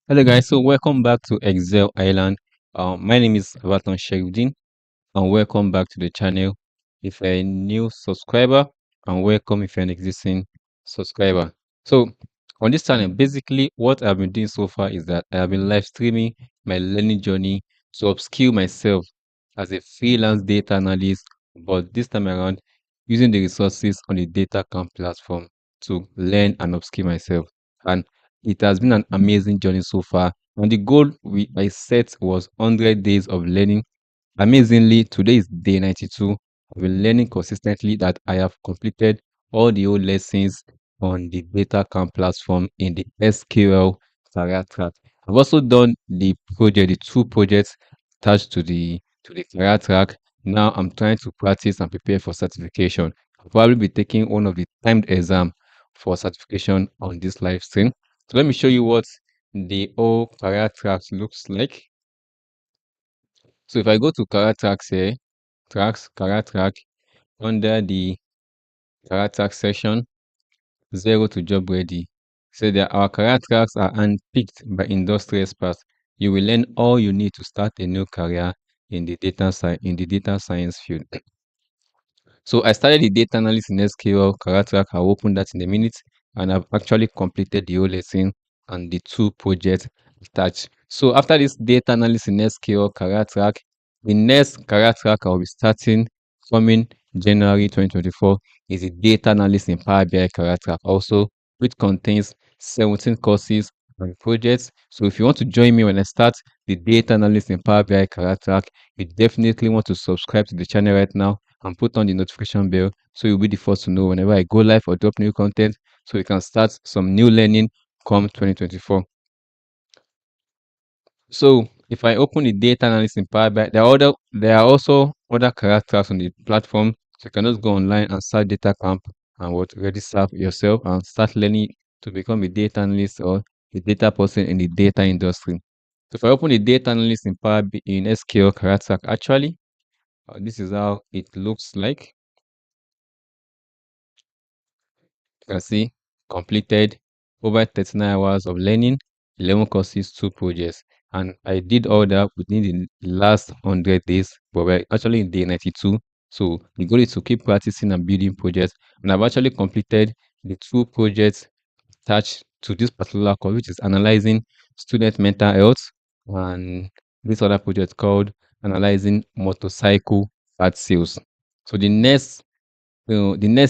Hello guys, so welcome back to Excel Island. My name is Abatan Sheriffdeen and welcome back to the channel. If you're a new subscriber and welcome if you're an existing subscriber. So on this channel, basically what I've been doing so far is that I have been live streaming my learning journey to upskill myself as a freelance data analyst, but this time around using the resources on the Datacamp platform to learn and upskill myself. And it has been an amazing journey so far. And the goal I set was 100 days of learning. Amazingly, today is day 92. I've been learning consistently that I have completed all the old lessons on the Datacamp platform in the SQL career track. I've also done the two projects attached to the career track. Now I'm trying to practice and prepare for certification. I'll probably be taking one of the timed exam for certification on this live stream. So let me show you what the whole career track looks like. So if I go to career tracks here, career track, under the career track section, 0 to job ready. So that our career tracks are handpicked by industry experts. You will learn all you need to start a new career in the data science field. So I started the data analyst in SQL career track. I'll open that in a minute, and I've actually completed the whole lesson and the two projects attached. So after this data analyst in SQL career track, the next career track I'll be starting coming January 2024 is the data analyst in Power BI career track, also which contains 17 courses and projects. So if you want to join me when I start the data analyst in Power BI career track, you definitely want to subscribe to the channel right now and put on the notification bell so you'll be the first to know whenever I go live or drop new content, so you can start some new learning come 2024. So if I open the data analyst in Power BI, there are also other career tracks on the platform. So you can just go online and start Datacamp and register yourself and start learning to become a data analyst or a data person in the data industry. So if I open the data analyst in in SQL career track, actually, this is how it looks like. You can see completed over 39 hours of learning, 11 courses, 2 projects. And I did all that within the last 100 days, but we're actually in day 92. So the goal is to keep practicing and building projects. And I've actually completed the 2 projects attached to this particular course, which is analyzing student mental health, and this other project called analyzing motorcycle part sales. So the next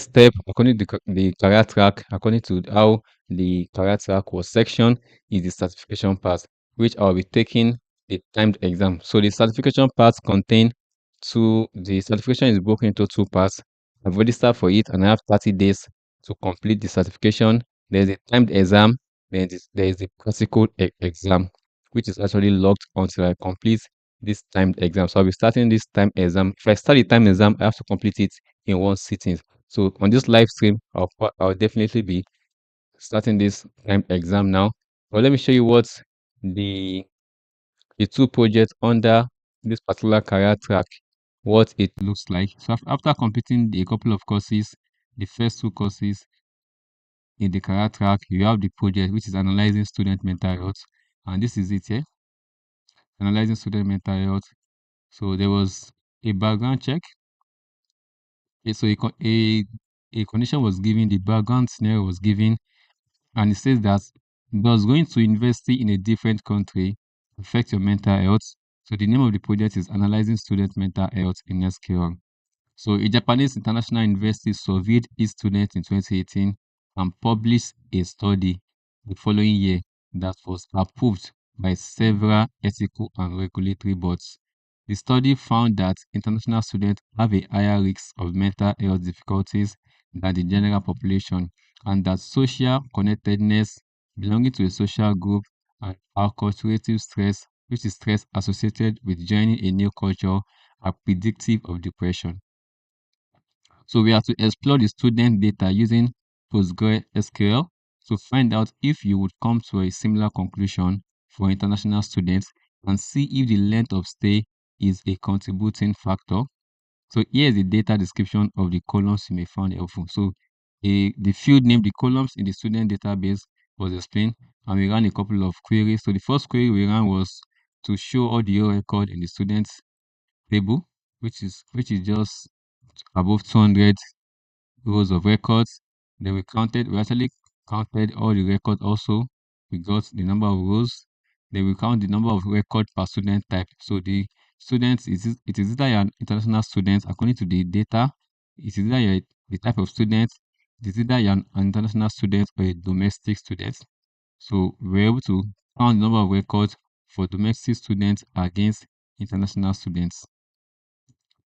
step, according to the career track, according to how the career track was sectioned, is the certification part, which I'll be taking the timed exam. So the certification parts contain the certification is broken into 2 parts. I've registered for it and I have 30 days to complete the certification. There's a timed exam, then there is the practical exam, which is actually locked until I complete this timed exam. So I'll be starting this timed exam. If I start the timed exam, I have to complete it in one sitting. So on this live stream, I'll definitely be starting this timed exam now. But let me show you what the the 2 projects under this particular career track, what it looks like. So after completing a couple of courses, the first 2 courses in the career track, you have the project which is analyzing student mental health, and this is it here, analyzing student mental health. So there was a background check. So a condition was given, the background scenario was given, and it says that does going to university in a different country affect your mental health? So the name of the project is Analyzing Student Mental Health in SQL. So a Japanese international university surveyed its students in 2018 and published a study the following year that was approved by several ethical and regulatory boards. The study found that international students have a higher risk of mental health difficulties than the general population, and that social connectedness, belonging to a social group, and acculturative stress, which is stress associated with joining a new culture, are predictive of depression. So we have to explore the student data using PostgreSQL to find out if you would come to a similar conclusion for international students and see if the length of stay is a contributing factor. So here is the data description of the columns you may find helpful. So the field name, the columns in the student database was explained, and we ran a couple of queries. So the first query we ran was to show all the row record in the students table, which is just above 200 rows of records. Then we actually counted all the records also. We got the number of rows. Then we count the number of record per student type. So the students, it is either you're an international student according to the data. It is either you're the type of student. It is either you're an international student or a domestic student. So we're able to count the number of records for domestic students against international students.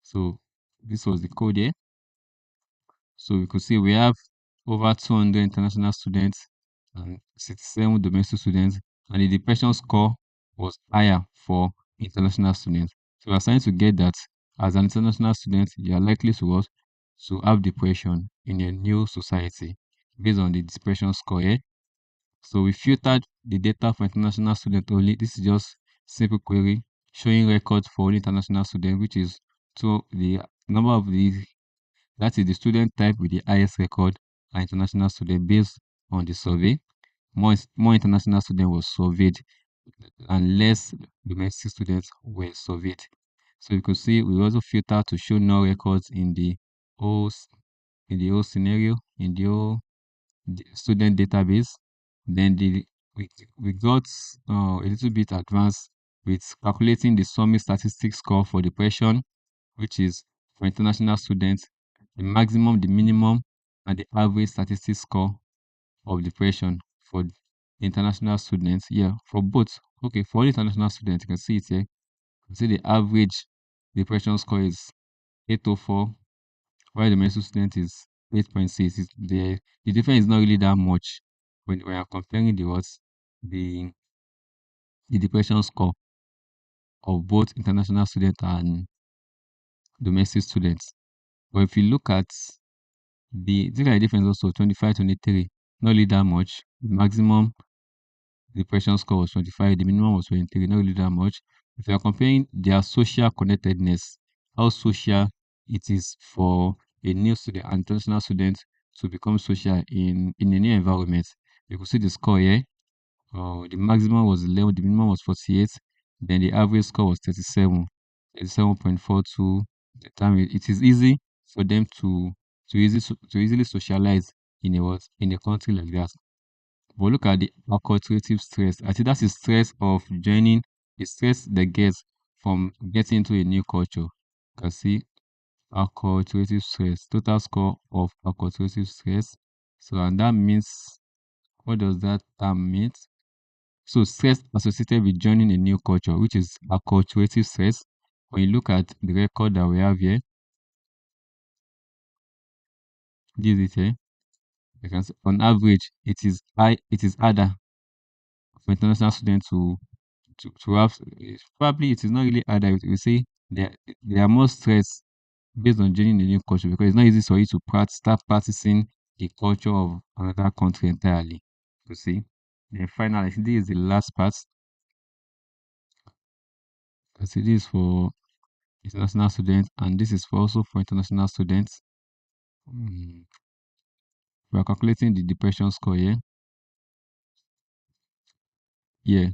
So this was the code here. So we could see we have over 200 international students and 67 domestic students, and the depression score was higher for international students. So we're starting to get that as an international student, you are likely to have depression in a new society based on the depression score here. So we filtered the data for international students only. This is just simple query showing records for only international students, which is to the number of that is the student type with the highest record are international student based on the survey. More international students were surveyed and less domestic students were surveyed. So you could see we also filter to show no records in the whole scenario, in the whole student database. Then we got a little bit advanced with calculating the summary statistics score for depression, which is for international students, the maximum, the minimum, and the average statistics score of depression for international students. Yeah, for both. Okay, for all international students, you can see it here. You can see the average depression score is 804, while the domestic student is 8.6. The difference is not really that much when we are comparing the depression score of both international students and domestic students. But if you look at the difference also 25, 23, not really that much. The maximum depression score was 25, the minimum was 23, not really that much. If you are comparing their social connectedness, how social it is for a new student, an international student, to become social in a new environment, you could see the score here. The maximum was 11, the minimum was 48, then the average score was 37, 37.42. The time it is easy for them to easily socialize in a country like that. But look at the acculturative stress. I think that's the stress of joining, the stress they get from getting into a new culture. You can see acculturative stress, total score of acculturative stress. So, and that means, what does that term mean? So, stress associated with joining a new culture, which is acculturative stress. When you look at the record that we have here, this is it here. You can see on average, it is harder for international students to have. Probably it is not really harder. We say they are more stressed based on joining a new culture because it's not easy for you to start practicing the culture of another country entirely. You see. Then finally, I think this is the last part. I see this is for international students, and this is also for international students. We are calculating the depression score here. Yeah,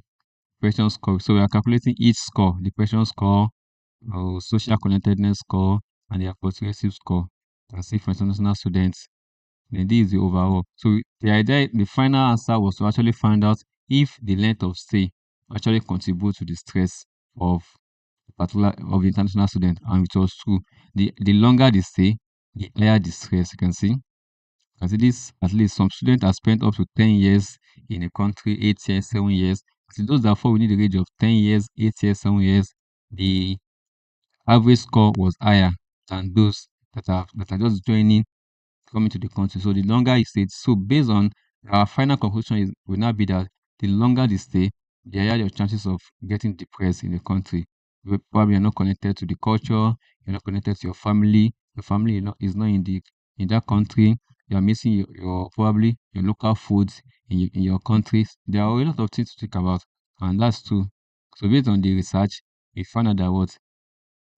depression score. So we are calculating each score, depression score, social connectedness score, and the acculturative score. That's it for international students. Then this is the overall. So the final answer was to actually find out if the length of stay actually contributes to the stress of the international student, and it was true. The longer the stay, the higher the stress. You can see. As it is, at least some students have spent up to 10 years in a country, 8 years, 7 years. So those that fall within the range of 10 years, 8 years, 7 years, the average score was higher than those that are just joining, coming to the country. So the longer you stay, so based on our final conclusion will now be that the longer you stay, the higher your chances of getting depressed in the country. Probably you're not connected to the culture, you're not connected to your family is not in that country. You're missing your probably your local foods in your countries. There are a lot of things to think about, and that's true. So based on the research, we found out that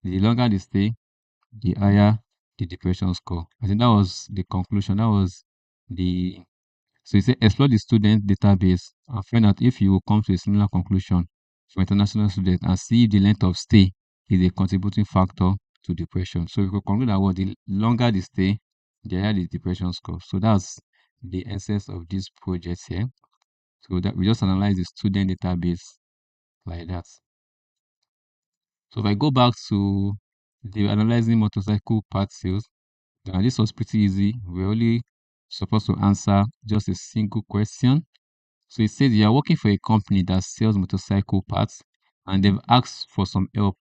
the longer they stay, the higher the depression score. I think that was the conclusion. That was the So it says explore the student database and find out if you will come to a similar conclusion for international students and see if the length of stay is a contributing factor to depression. So we could conclude that the longer the stay, the higher the depression score. So that's the essence of this project here. So that we just analyze the student database like that. So if I go back to the analyzing motorcycle part sales, this was pretty easy. We're only supposed to answer just a single question. So it says you are working for a company that sells motorcycle parts and they've asked for some help.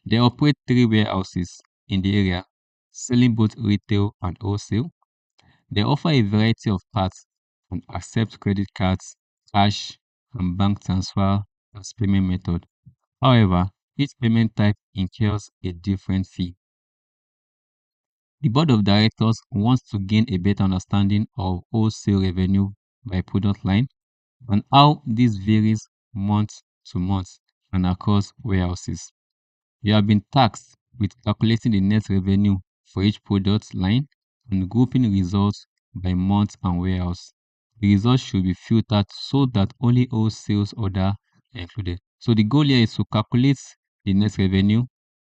They operate 3 warehouses in the area, selling both retail and wholesale. They offer a variety of parts and accept credit cards, cash, and bank transfer as payment method. However, each payment type incurs a different fee. The board of directors wants to gain a better understanding of wholesale revenue by product line and how this varies month to month and across warehouses. You have been tasked with calculating the net revenue for each product line and grouping results by month and warehouse. The results should be filtered so that only all sales orders are included. So the goal here is to calculate the net revenue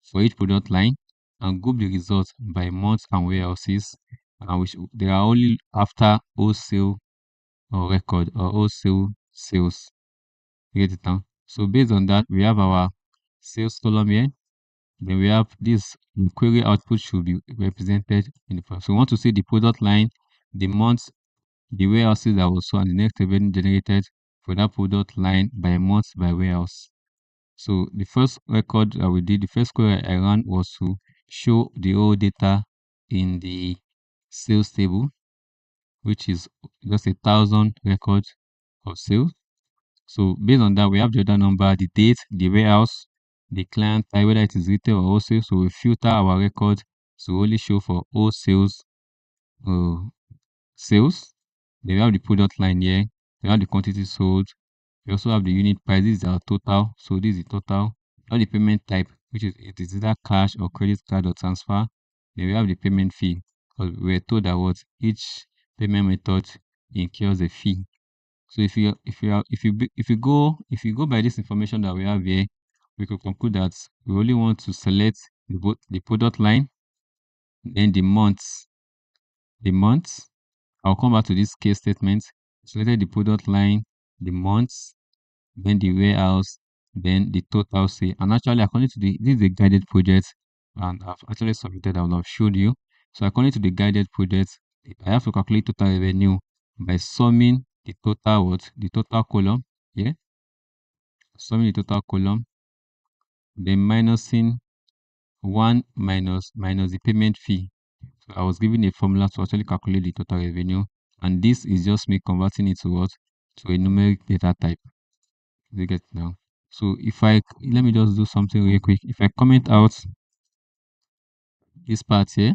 for each product line and group the results by month and warehouses, which they are only after wholesale or record or wholesale sales. You get it now? So based on that, we have our sales column here. Then we have this query output should be represented in the first. So we want to see the product line, the month, the warehouses that was sold, and the next revenue generated for that product line by month by warehouse. So the first record that we did, the first query I ran was to show the whole data in the sales table, which is just 1,000 records of sales. So based on that, we have the order number, the date, the warehouse, the client type, whether it is retail or wholesale. So we filter our record to only show for all sales. Sales. Then we have the product line here. We have the quantity sold. We also have the unit price. This is our total. So this is the total. We have the payment type, which is it is either cash or credit card or transfer. Then we have the payment fee. Because we were told that what each payment method incurs a fee. So if you go by this information that we have here, we could conclude that we only want to select the product line, then the months. I'll come back to this case statement. Selected the product line, the months, then the warehouse, then the total sale. And actually, according to this is a guided project, and I've actually submitted. I will have showed you. So according to the guided project, I have to calculate total revenue by summing the total column here, summing the total column, then minusing 1 minus the payment fee. So I was given a formula to actually calculate the total revenue, and this is just me converting it to what? To a numeric data type. You get it now? So if let me just do something real quick. If I comment out this part here,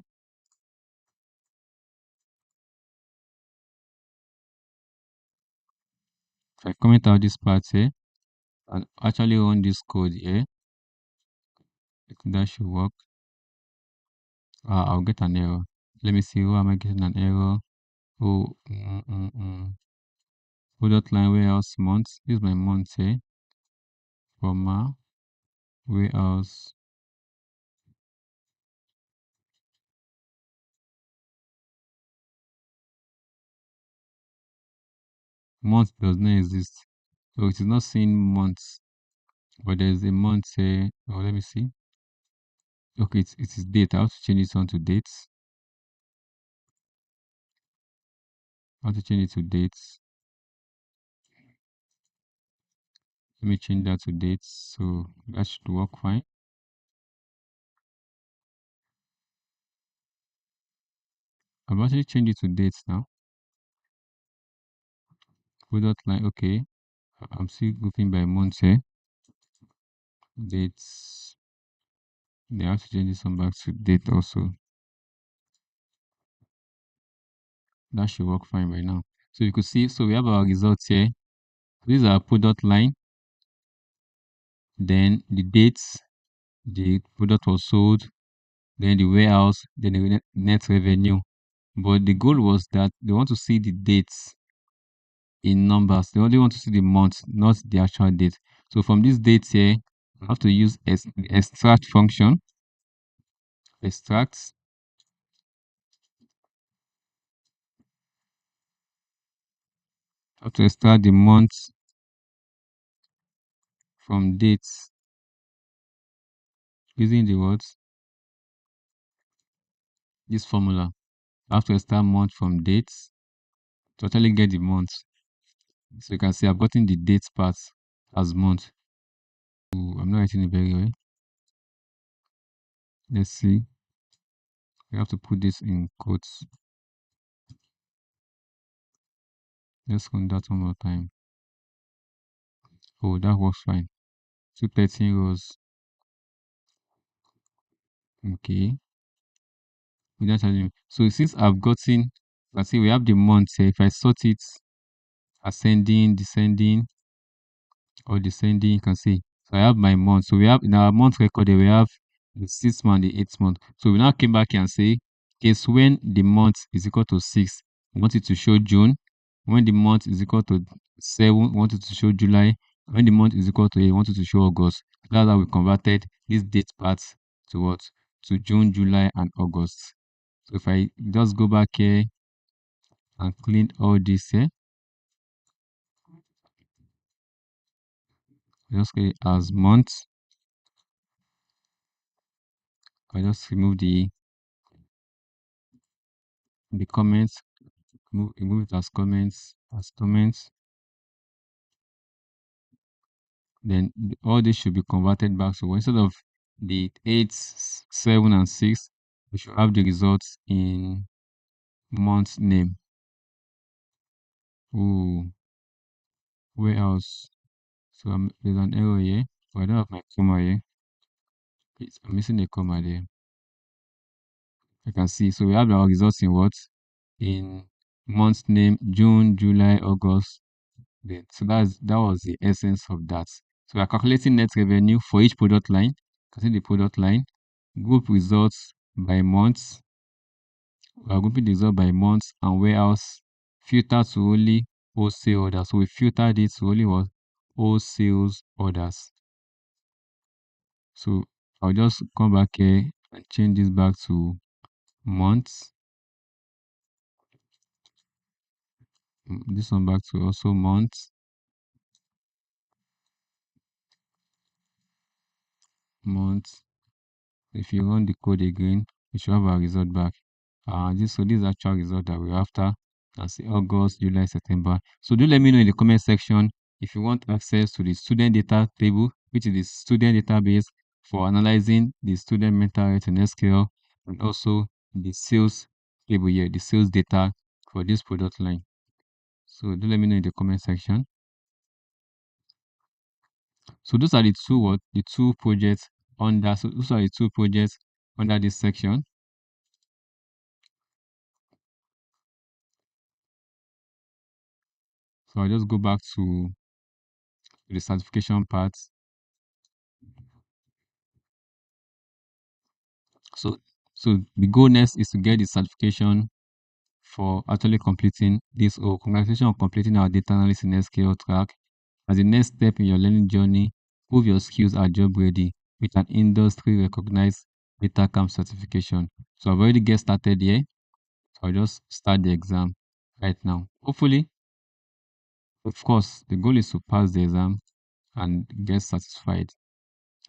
and actually run this code here, that should work. I'll get an error. Let me see, why am I getting an error? Oh, product line warehouse months. This is my month here. Comma warehouse. Month does not exist. So it is not saying months, but there's a month here. Oh, let me see. Okay, it is date. I have to change this on to dates. Let me change that to dates. So that should work fine. I've actually changed it to dates now. Product line, okay. I'm still grouping by months here. Dates. They have to change this one back to date also. That should work fine right now. So you could see, so we have our results here. These are product line. Then the dates, the product was sold, then the warehouse, then the net revenue. But the goal was that they want to see the dates in numbers. They only want to see the month, not the actual date. So from this date here, I have to use the extract function. Extract. I have to extract the month from dates using the words. This formula. I have to extract month from dates to actually get the month. So you can see I've gotten the dates part as month. Ooh, I'm not writing it very well. Let's see. We have to put this in quotes. Let's run that one more time. Oh, that works fine. 213 rows. Okay. Without telling me. So since I've gotten, let's see, we have the month here. If I sort it ascending, descending, or descending, you can see. So I have my month. So we have in our month record here, we have the 6th month, the 8th month. So we now came back and say, case when the month is equal to 6, we want it to show June. When the month is equal to 7, we want it to show July. When the month is equal to 8, we want it to show August. That's how we converted these date parts to what? To June, July, and August. So if I just go back here and clean all this here, just get it as months. I just remove the comments, remove it as comments, then all this should be converted back. So instead of the 8, 7, and 6, we should have the results in month name. Ooh, where else? So there's an error here. Oh, I don't have my comma here. I'm missing a comma there. I can see. So we have our results in what? In month name, June, July, August. Then so that was the essence of that. So we are calculating net revenue for each product line. Can see the product line. Group results by months. We are grouping the result by months and warehouse. Filter to only wholesale orders. So we filtered it to only what? Wholesale orders. So I'll just come back here and change this back to months. This one back to also months. Months. If you run the code again, you should have our result back. This is actual result that we're after. That's August, July, September. So do let me know in the comment section if you want access to the student data table, which is the student database for analyzing the student mental health in SQL, and also the sales table here, the sales data for this product line. So do let me know in the comment section. So those are the two projects under. So those are the two projects under this section. So I'll just go back to the certification part. So the goal next is to get the certification for actually completing this. Oh, congratulations on completing our data analysis in SQL track. As the next step in your learning journey, prove your skills are job ready with an industry recognized Datacamp certification. So I've already get started here. So I'll just start the exam right now. Hopefully, of course, the goal is to pass the exam and get satisfied.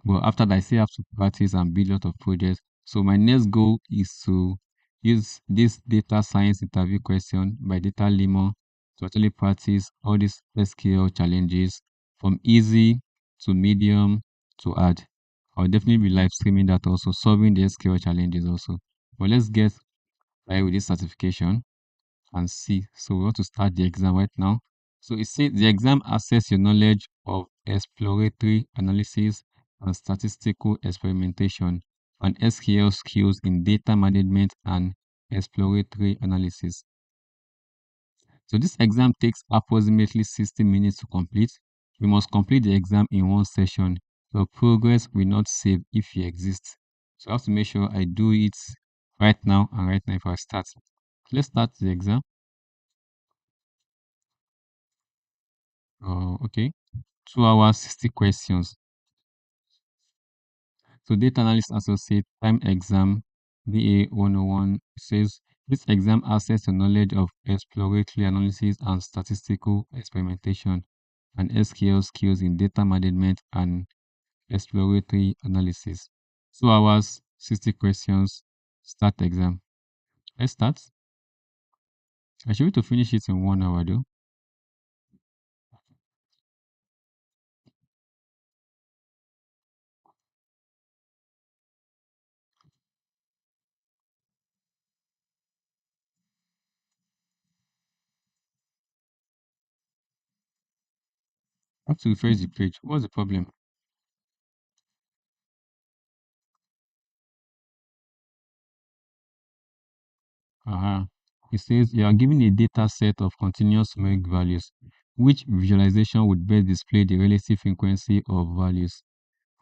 But after that, I still have to practice and build a lot of projects. So my next goal is to use this data science interview question by Data Lemon to actually practice all these SQL challenges from easy to medium to hard. I'll definitely be live streaming that also, solving the SQL challenges also. But let's get started with this certification and see. So we want to start the exam right now. So it says the exam assess your knowledge of exploratory analysis and statistical experimentation and SQL skills in data management and exploratory analysis. So this exam takes approximately 60 minutes to complete. You must complete the exam in one session. Your progress will not save if you exist. So I have to make sure I do it right now and right now if I start. Let's start the exam. Okay. 2 hours, 60 questions. So Data Analyst Associate Time Exam BA 101 says this exam assesses the knowledge of exploratory analysis and statistical experimentation and SQL skills in data management and exploratory analysis. 2 hours, 60 questions, start exam. Let's start. I should be to finish it in 1 hour though. I have to refresh the page. What's the problem? It says you are given a data set of continuous numeric values. Which visualization would best display the relative frequency of values?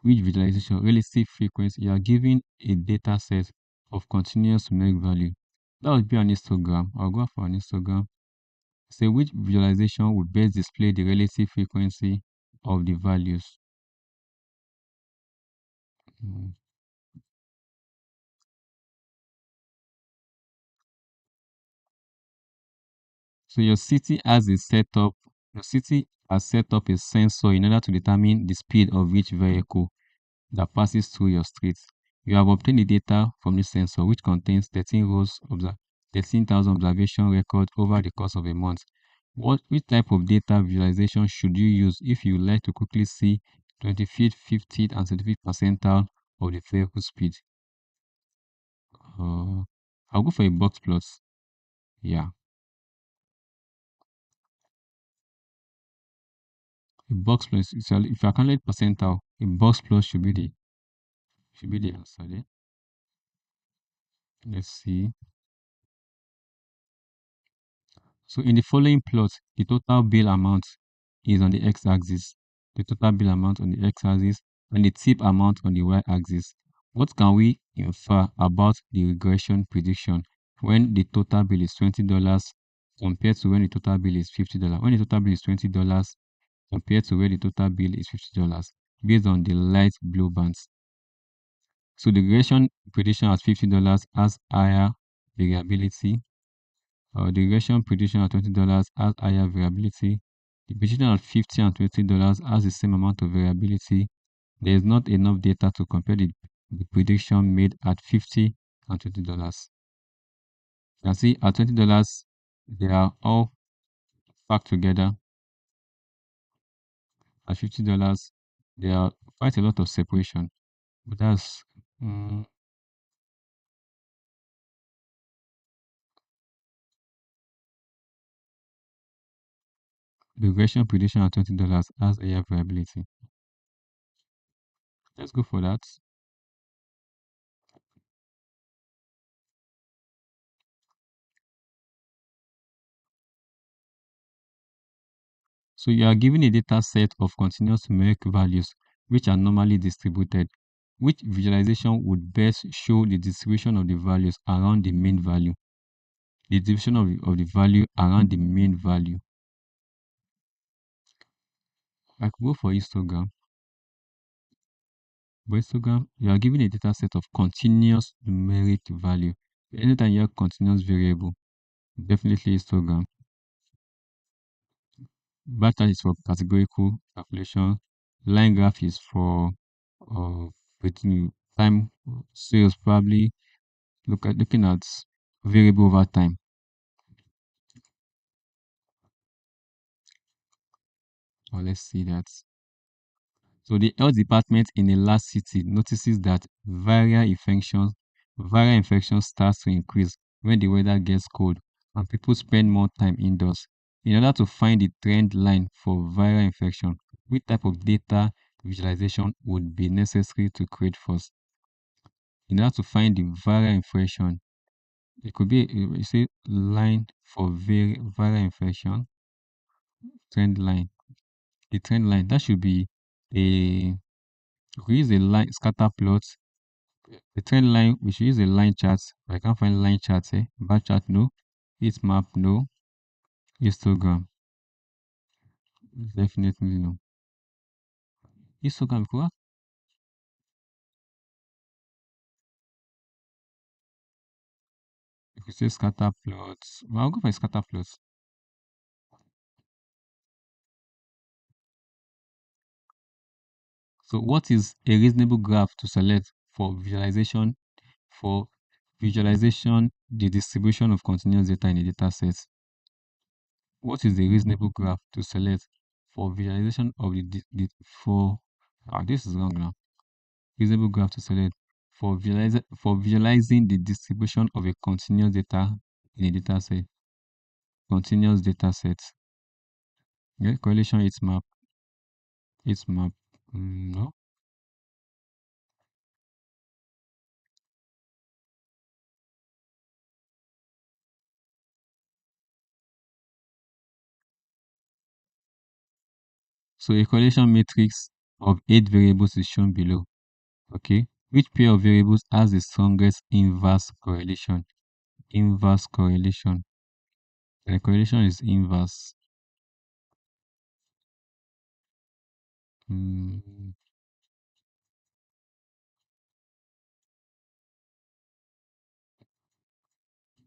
Which visualization, relative frequency? You are given a data set of continuous numeric value. That would be an histogram. I'll go for an histogram. Say which visualization would best display the relative frequency of the values. Mm. So your city has a setup. Your city has set up a sensor in order to determine the speed of each vehicle that passes through your street. You have obtained the data from this sensor, which contains 13,000 observation records over the course of a month. Which type of data visualization should you use if you would like to quickly see 25th, 50th, and 75th percentile of the vehicle speed? I'll go for a box plot. Yeah, a box plot. If you're calculating percentile, a box plot should be the answer there. Let's see. So in the following plot, the total bill amount is on the x-axis, the total bill amount on the x-axis, and the tip amount on the y-axis. What can we infer about the regression prediction when the total bill is $20 compared to when the total bill is $50? When the total bill is $20 compared to when the total bill is $50, based on the light blue bands. So the regression prediction at $50 has higher variability. The regression prediction at $20 has higher variability. The prediction at $50 and $20 has the same amount of variability. There is not enough data to compare the prediction made at $50 and $20. You can see at $20, they are all packed together. At $50, there are quite a lot of separation. But that's the regression prediction at $20 has higher variability. Let's go for that. So you are given a data set of continuous numeric values which are normally distributed. Which visualization would best show the distribution of the values around the mean value? The distribution of the value around the mean value. I could go for histogram. For histogram, you are given a data set of continuous numeric value. Anytime you have continuous variable, definitely histogram. Bar chart is for categorical calculation. Line graph is for waiting time sales, probably looking at variable over time. Let's see that. So the health department in a large city notices that viral infections starts to increase when the weather gets cold and people spend more time indoors. In order to find the trend line for viral infection, which type of data visualization would be necessary to create first? In order to find the viral infection, it could be you say line for viral infection, trend line. The trend line that should be a we use a line scatter plot. The trend line we should use a line chart. But I can't find line chart here. Bar chart no. Heat map, no. Histogram, definitely no. Histogram, what? If you say scatter plots, well, I'll go for scatter plots. So what is a reasonable graph to select for visualization the distribution of continuous data in a data set? What is a reasonable graph to select for visualization of this is wrong now. Reasonable graph to select for visualizing the distribution of a continuous data in a data set. Continuous data set. Yeah, correlation its map. Its map. No. So a correlation matrix of 8 variables is shown below. Okay. Which pair of variables has the strongest inverse correlation? Inverse correlation. And the correlation is inverse. Mm,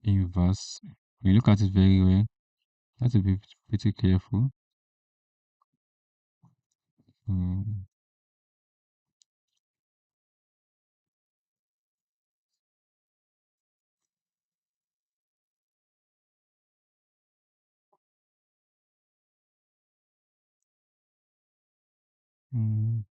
inverse. When you look at it very well, you have to be pretty careful. Mm, mm.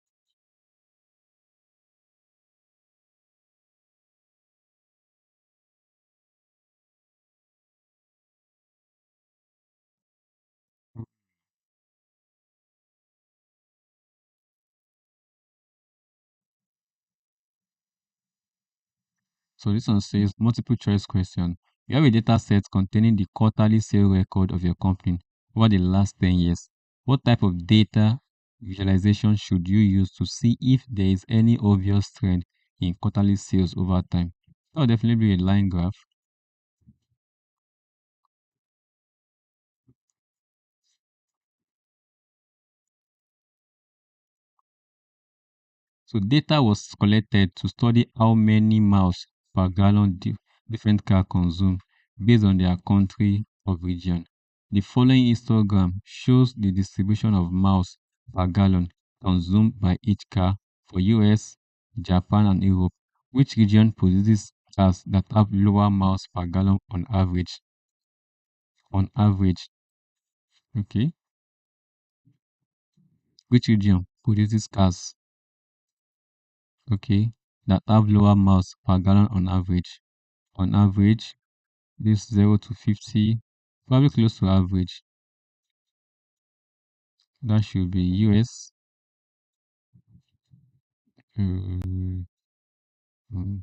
So this one says multiple choice question. You have a data set containing the quarterly sale record of your company over the last 10 years. What type of data visualization should you use to see if there is any obvious trend in quarterly sales over time? That would definitely be a line graph. So data was collected to study how many miles per gallon different car consume based on their country of region. The following histogram shows the distribution of miles per gallon consumed by each car for US, Japan, and Europe. Which region produces cars that have lower miles per gallon on average? On average, okay. Which region produces cars, okay, that have lower miles per gallon on average? On average, this 0 to 50, probably close to average. That should be US. Mm, mm.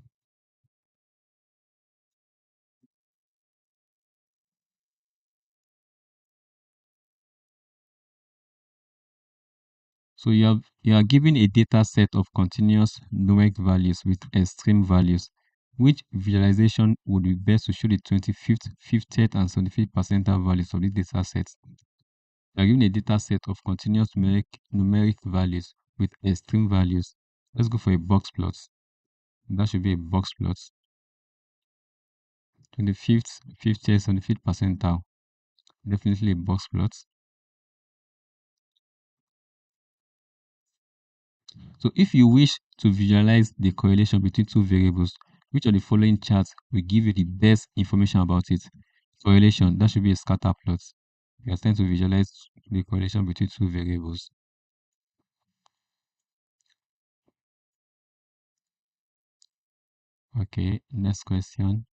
So you are given a data set of continuous numeric values with extreme values. Which visualization would be best to show the 25th, 50th, and 75th percentile values of the data set? You are given a data set of continuous numeric values with extreme values. Let's go for a box plot. That should be a box plot. 25th, 50th, 75th percentile. Definitely a box plot. So if you wish to visualize the correlation between two variables, which of the following charts will give you the best information about it? Correlation, that should be a scatter plot. You are trying to visualize the correlation between two variables. Okay, next question.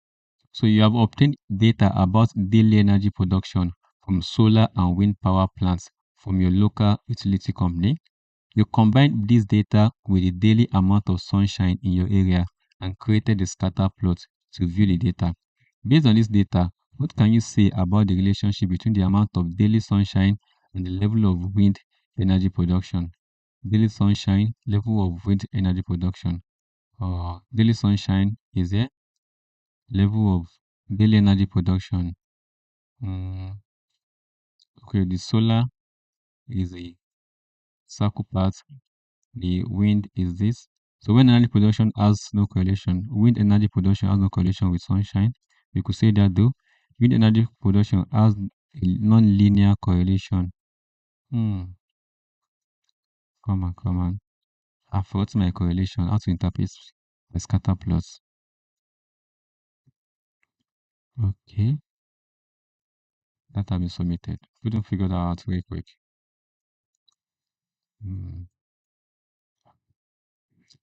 So you have obtained data about daily energy production from solar and wind power plants from your local utility company. You combined this data with the daily amount of sunshine in your area and created a scatter plot to view the data. Based on this data, what can you say about the relationship between the amount of daily sunshine and the level of wind energy production? Daily sunshine, level of wind energy production. Daily sunshine is a level of daily energy production. Mm, okay, the solar is a circle part. The wind is this. So when energy production has no correlation, wind energy production has no correlation with sunshine. We could say that though. Wind energy production has a non-linear correlation. Hmm. Come on. I forgot my correlation. How to interpret a scatter plots. Okay. That have been submitted. Couldn't figure that out very quick. Hmm.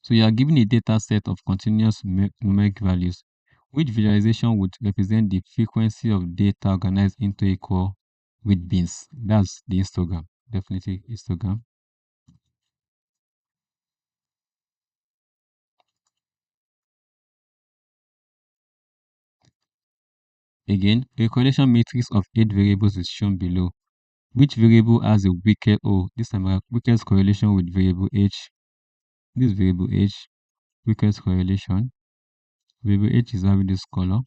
So you are given a data set of continuous numeric values. Which visualization would represent the frequency of data organized into equal with bins? That's the histogram. Definitely histogram. Again, a correlation matrix of 8 variables is shown below. Which variable has a this time weakest correlation with variable h? This variable h, weakest correlation. Variable h is having this color.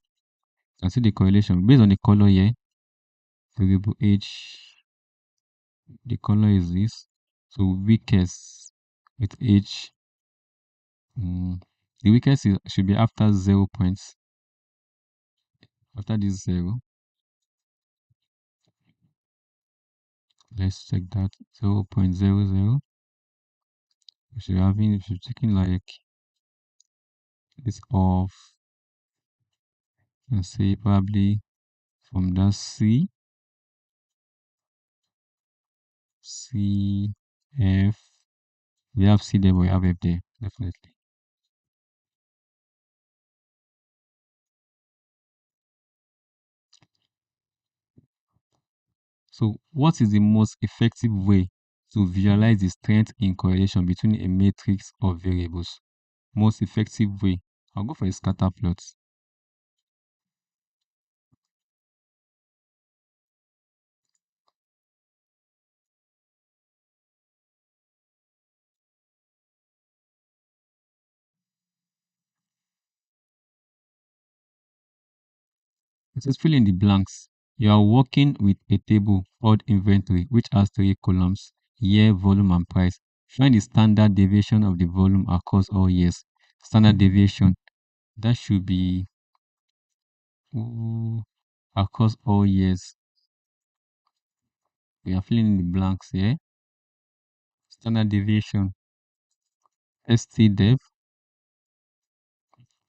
I see the correlation based on the color here. Variable h, the color is this. So weakest with h. The weakest should be after 0 points. After this 0, let's check that 0.00. We should taking like this off, and say probably from that C, F. We have C there, but we have F there, definitely. So what is the most effective way to visualize the strength in correlation between a matrix of variables? Most effective way. I'll go for a scatter plot. It says fill in the blanks. You are working with a table called inventory, which has 3 columns: year, volume, and price. Find the standard deviation of the volume across all years. Standard deviation, that should be across all years. We are filling in the blanks here. Standard deviation, STDEV,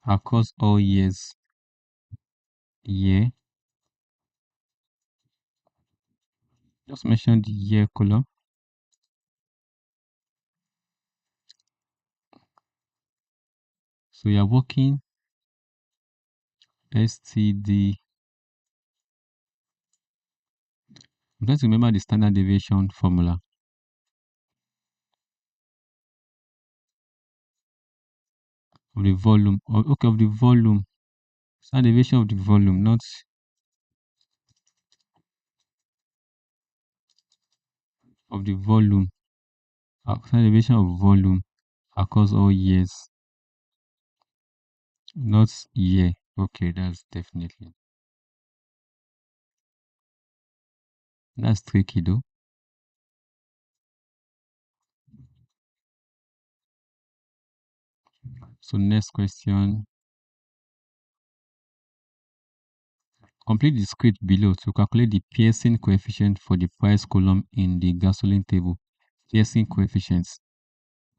across all years, year. Just mention the year column. So you are working STD. I'm trying to remember the standard deviation formula. Of the volume. Okay, of the volume. Standard deviation of the volume, not of the volume. Standard deviation of volume across all years, not year. Okay, that's definitely. That's tricky though. So next question. Complete the script below to calculate the Pearson coefficient for the price column in the gasoline table. Pearson coefficients.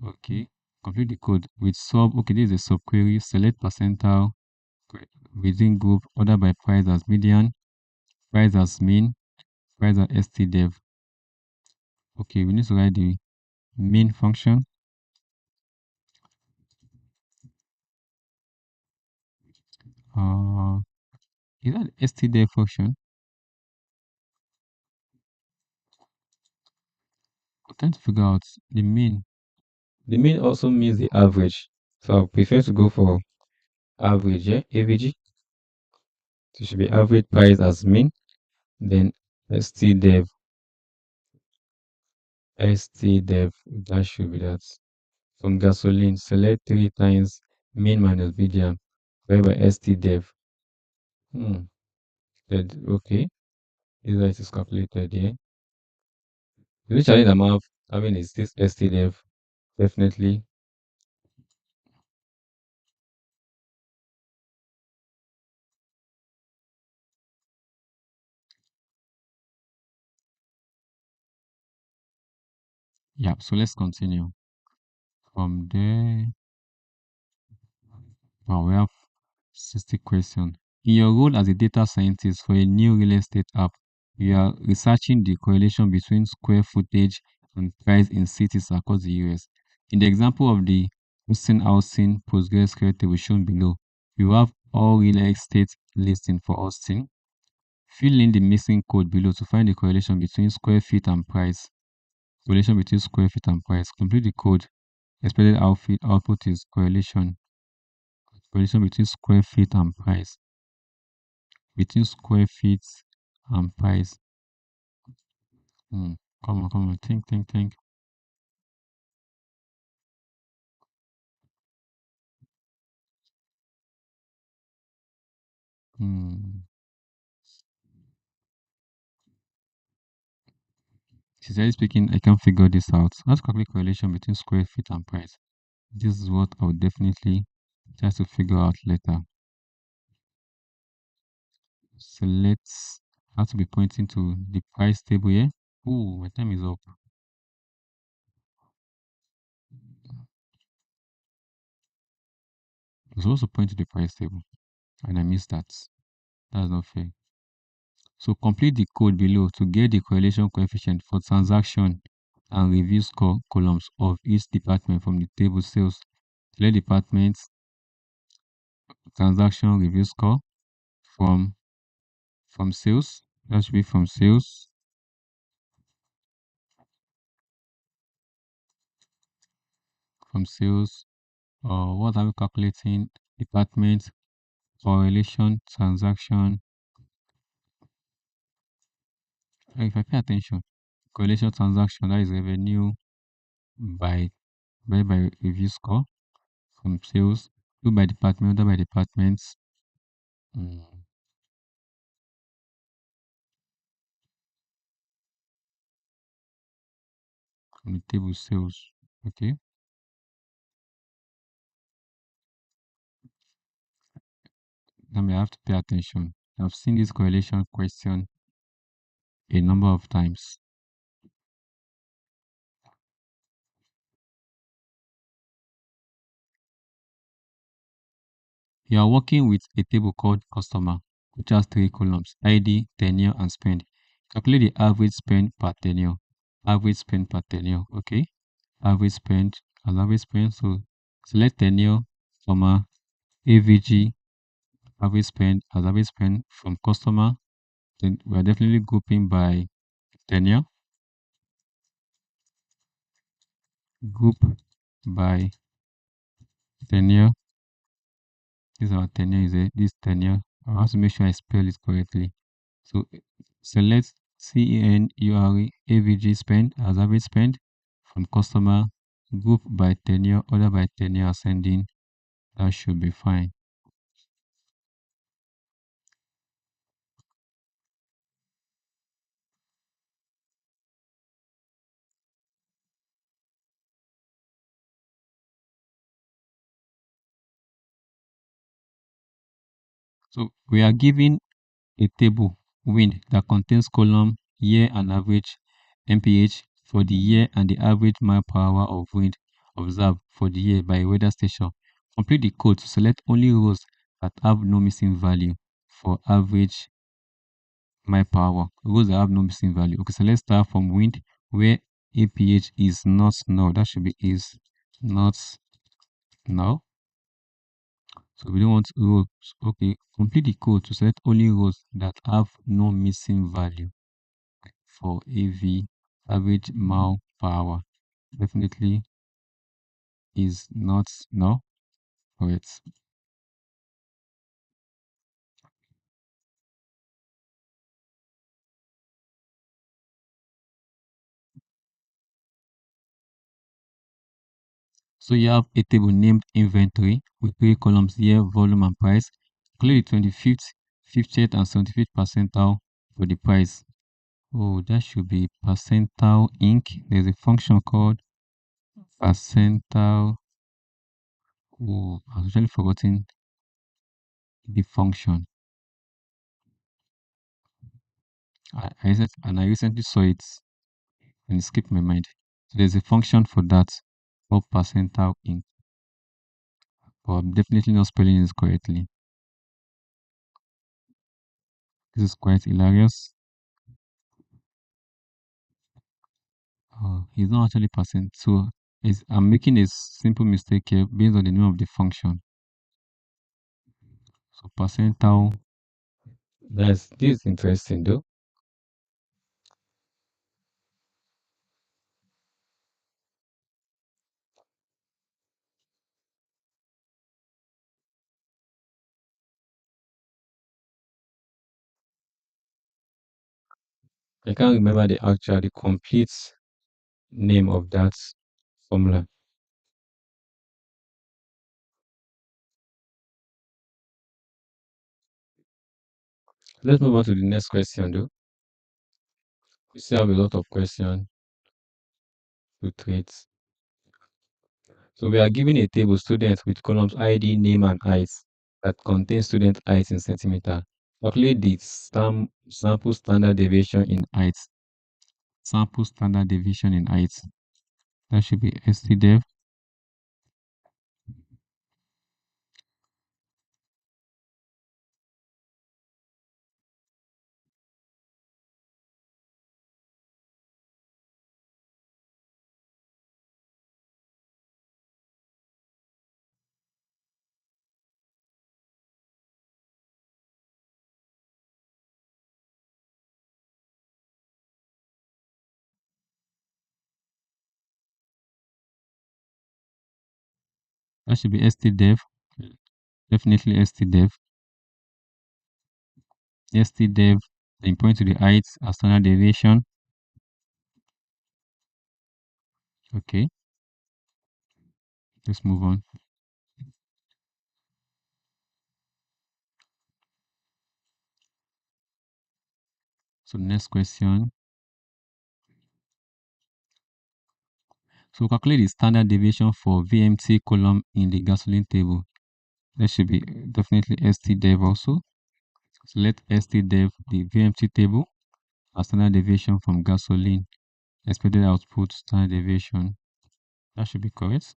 Okay. Complete the code with sub. Okay, this is a subquery. Select percentile within group. Order by price as median. Price as mean. Price as stdev. Okay, we need to write the main function. Is that stdev function? I'm trying to figure out the mean. The mean also means the average. So I prefer to go for average, yeah? AVG. So it should be average price as mean. Then stdev. STDEV, that should be that. From gasoline, select 3 times mean minus median, whereby STDEV. Okay. Either it is calculated here. The challenge I'm having is this STDF. Definitely. Yeah, so let's continue. From there, wow, we have 60 questions. In your role as a data scientist for a new real estate app, you are researching the correlation between square footage and price in cities across the US. In the example of the Housing PostgreSQL table shown below, you have all real estate listing for Austin. Fill in the missing code below to find the correlation between square feet and price. Correlation between square feet and price. Complete the code. Expected output is correlation. Correlation between square feet and price. Between square feet and price. Come on. Think. Sincerely speaking, I can't figure this out. How to calculate correlation between square feet and price? This is what I would definitely try to figure out later. So let's have to be pointing to the price table here. Oh, my time is up. I was supposed to point to the price table and I missed that. That's not fair. So complete the code below to get the correlation coefficient for transaction and review score columns of each department from the table sales. Select department, transaction review score from sales. That should be from sales. From sales. What are we calculating? Department, correlation, transaction. If I pay attention, correlation transaction, that is revenue by review score from sales. Do by department, order by departments. From the table sales. Okay. Now I have to pay attention. I've seen this correlation question a number of times. You are working with a table called customer, which has 3 columns: ID, tenure, and spend. Calculate the average spend per tenure. Average spend per tenure. Okay. Average spend as average spend. So select tenure, comma, AVG, average spend as average spend from customer. Then we are definitely grouping by tenure. Group by tenure. This is our tenure. This tenure. I have to make sure I spell it correctly. So select CENURE AVG spend as average spend from customer, group by tenure, order by tenure ascending. That should be fine. So we are given a table wind that contains column year and average MPH for the year and the average mile per hour of wind observed for the year by a weather station. Complete the code to select only rows that have no missing value for average mile per hour. Rows that have no missing value. Okay, so let's start from wind where APH is not null. That should be is not null. So we don't want rows. Okay, complete the code to select only rows that have no missing value for AV, average mile per hour. Definitely is not null. Correct. So you have a table named inventory with 3 columns: year, volume, and price. Calculate the 25th, 50th, and 75th percentile for the price. Oh, that should be percentile inc. There's a function called percentile. Oh, I've actually forgotten the function. I recently saw it and it skipped my mind. So there's a function for that called percentile inc. But I'm definitely not spelling it correctly. This is quite hilarious. He's not actually percent. So I'm making a simple mistake here based on the name of the function. So percentile. This is interesting though. I can't remember the complete name of that formula. Let's move on to the next question though. We still have a lot of questions to treat. So we are given a table students with columns ID, name, and height that contains student height in centimeter. Calculate the sample standard deviation in height. Sample standard deviation in height. That should be STDEV. That should be STDEV. Definitely STDEV. STDEV. Then point to the height as standard deviation. Okay. Let's move on. So next question. So calculate the standard deviation for VMT column in the gasoline table. That should be definitely STDEV also. Select STDEV, the VMT table, as standard deviation from gasoline. Expected output standard deviation. That should be correct.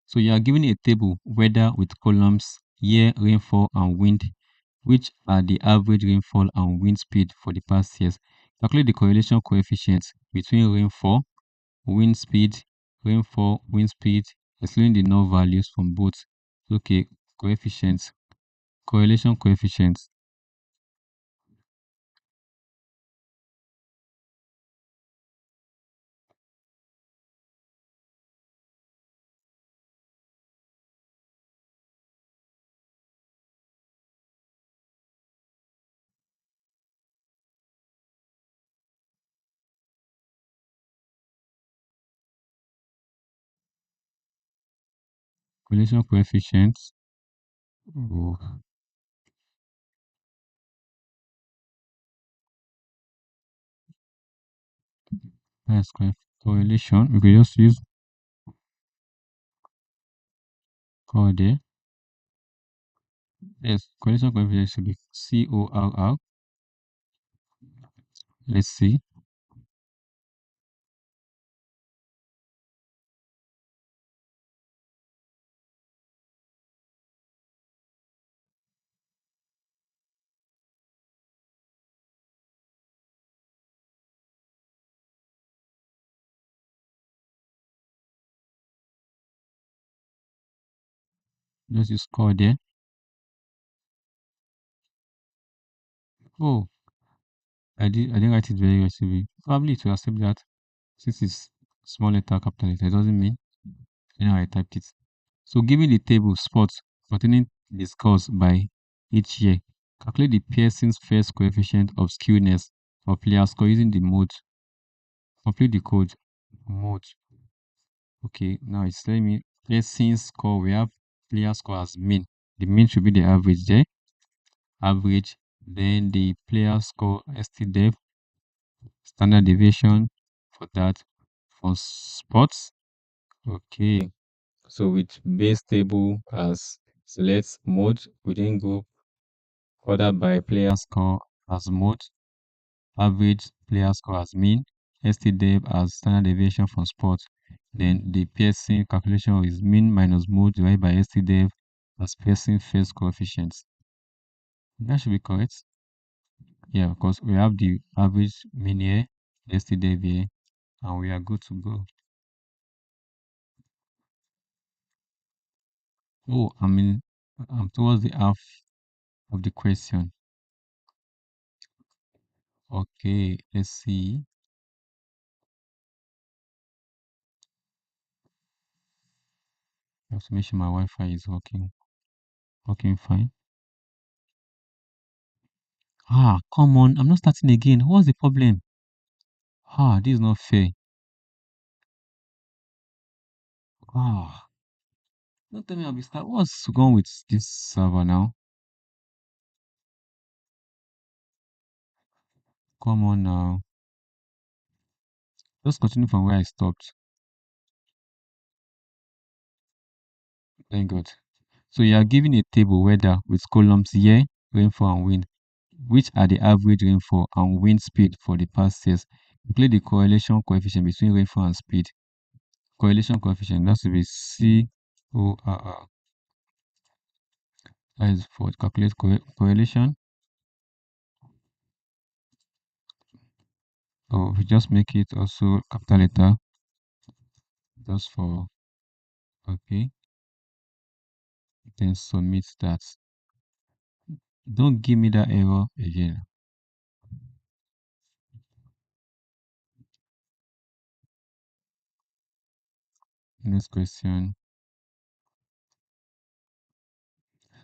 So you are given a table weather with columns year, rainfall, and wind, which are the average rainfall and wind speed for the past years. Calculate the correlation coefficients between wind speed, rainfall, wind speed, excluding the null values from both. Okay, coefficients, correlation coefficients. Correlation coefficients. Oh, that's correlation. We could just use call there. Yes, correlation coefficient should be CORR. Let's see. Just use score there. Oh, I didn't write it very aggressively. Probably to accept that since it's small letter, capital letter, it doesn't mean I typed it. So given the table spots containing the scores by each year. Calculate the Pearson's first coefficient of skewness for player score using the mode. Complete the code. Mode. Okay, now it's telling me Pearson's score. We have player score as mean. The mean should be the average there. Average. Then the player score STDEV, standard deviation for that. For sports. Okay. So with base table as select mode within group, ordered by player score as mode, average player score as mean, STDEV as standard deviation for sports. Then the Pearson calculation is mean minus mode divided by STDEV as Pearson first coefficients. That should be correct. Yeah, because we have the average mean here, STDEV here, and we are good to go. Oh, I'm towards the half of the question. Okay, let's see. I have to make sure my Wi-Fi is working fine. Ah, come on, I'm not starting again. What's the problem? Ah, this is not fair. Ah, don't tell me I'll be start. What's wrong with this server now? Come on now. Just continue from where I stopped. Thank God. So you are given a table weather with columns year, rainfall and wind, which are the average rainfall and wind speed for the past years. Calculate the correlation coefficient between rainfall and speed. Correlation coefficient, that should be CORR. That is for calculate correlation. Or we just make it also capital letter just for okay. Then submit that. Don't give me that error again. Next question.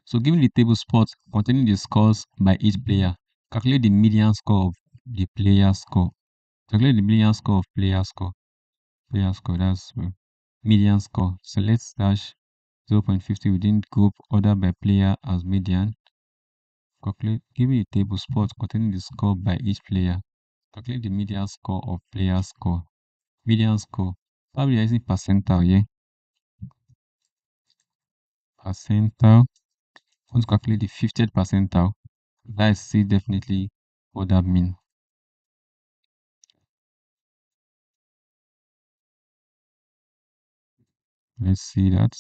So given the table spots containing the scores by each player, calculate the median score of the player score. Calculate the median score of player score. Player score, that's median score. Select dash 0.50 within group order by player as median. Calculate, give me a table spot containing the score by each player. Calculate the median score of player score. Median score. Probably using percentile, yeah. Percentile. Want to calculate the 50th percentile. Let's see definitely what that means. Let's see that.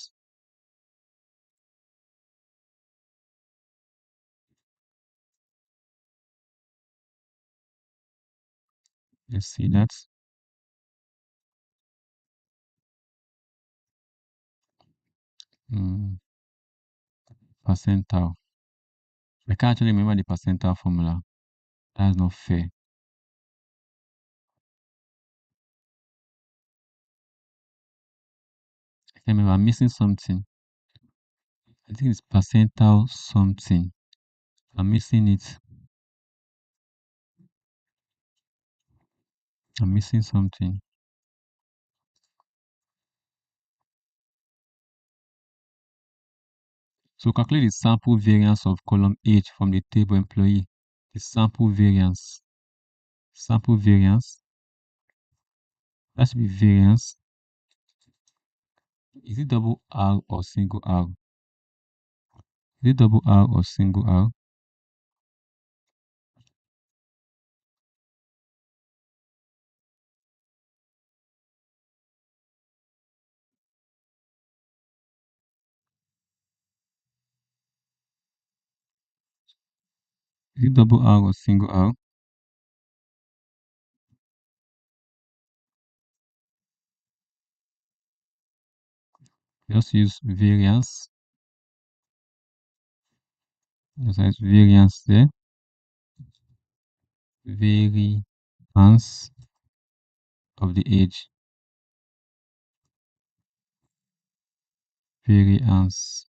Let's see that. Percentile. I can't actually remember the percentile formula. That's not fair. I can remember I'm missing something. I think it's percentile something. I'm missing it. I'm missing something. So calculate the sample variance of column H from the table employee. The sample variance. Sample variance. That should be variance. Is it double R or single R? Is it double R or single R? Is it double R or single R? Just use variance. Just use variance there. Variance of the age. Variance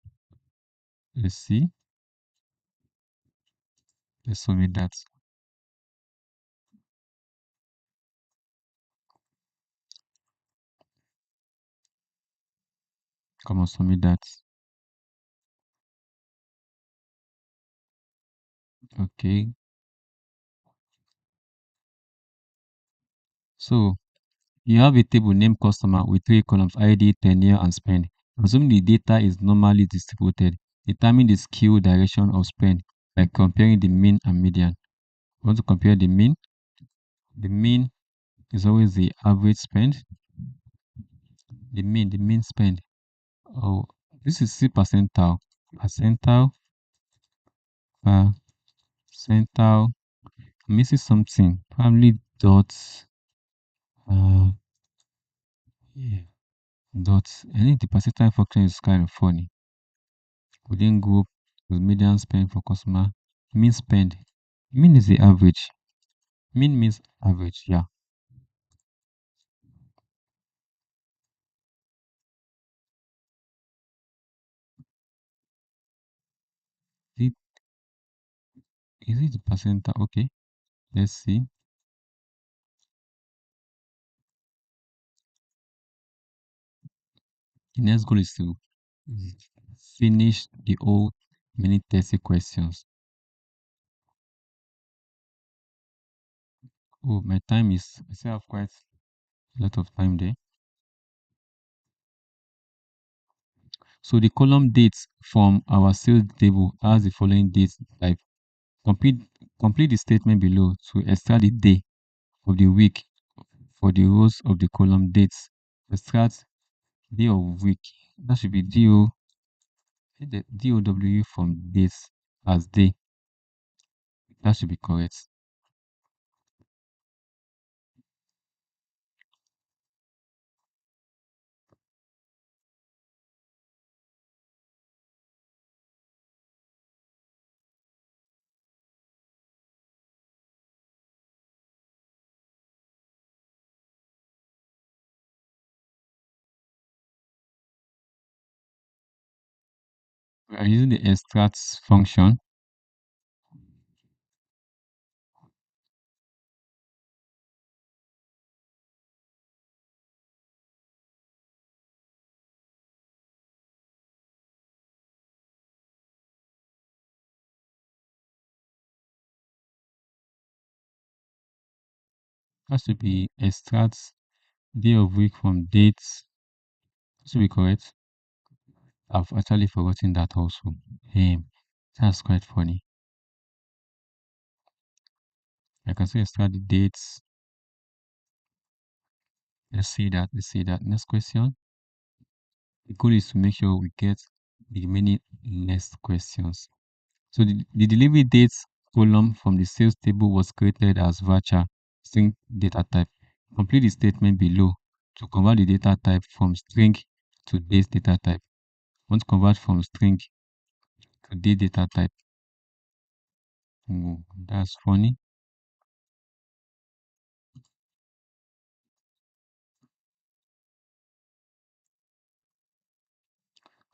Let's see. Let's submit that. Come on, submit that. Okay. So you have a table named customer with 3 columns: ID, tenure, and spend. Assuming the data is normally distributed, determine the skew direction of spend by comparing the mean and median. We want to compare the mean. The mean is always the average spend. The mean spend. Oh, this is C percentile. Percentile, percentile. I'm missing something. Probably dots. Yeah, dots. I think the percentile function is kind of funny. Within group, the median spend for customer. Mean spend. Mean is the average. Mean means average. Yeah. Is it the percentile? Okay. Let's see. The next goal is to finish the whole minute 30 questions. Oh, my time is, I still have quite a lot of time there. So the column dates from our sales table has the following dates type. Complete, complete the statement below to extract the day of the week for the rows of the column dates. Extract day of week. That should be DOW from dates as day. That should be correct. We are using the extract function. That should be extract day of week from dates. That should be correct. I've actually forgotten that also. That's quite funny. I can say extract the dates. Let's see that. Let's see that. Next question. The goal is to make sure we get the remaining next questions. So the delivery dates column from the sales table was created as varchar string data type. Complete the statement below to convert the data type from string to date data type. Want to convert from string to date data type. Oh, that's funny.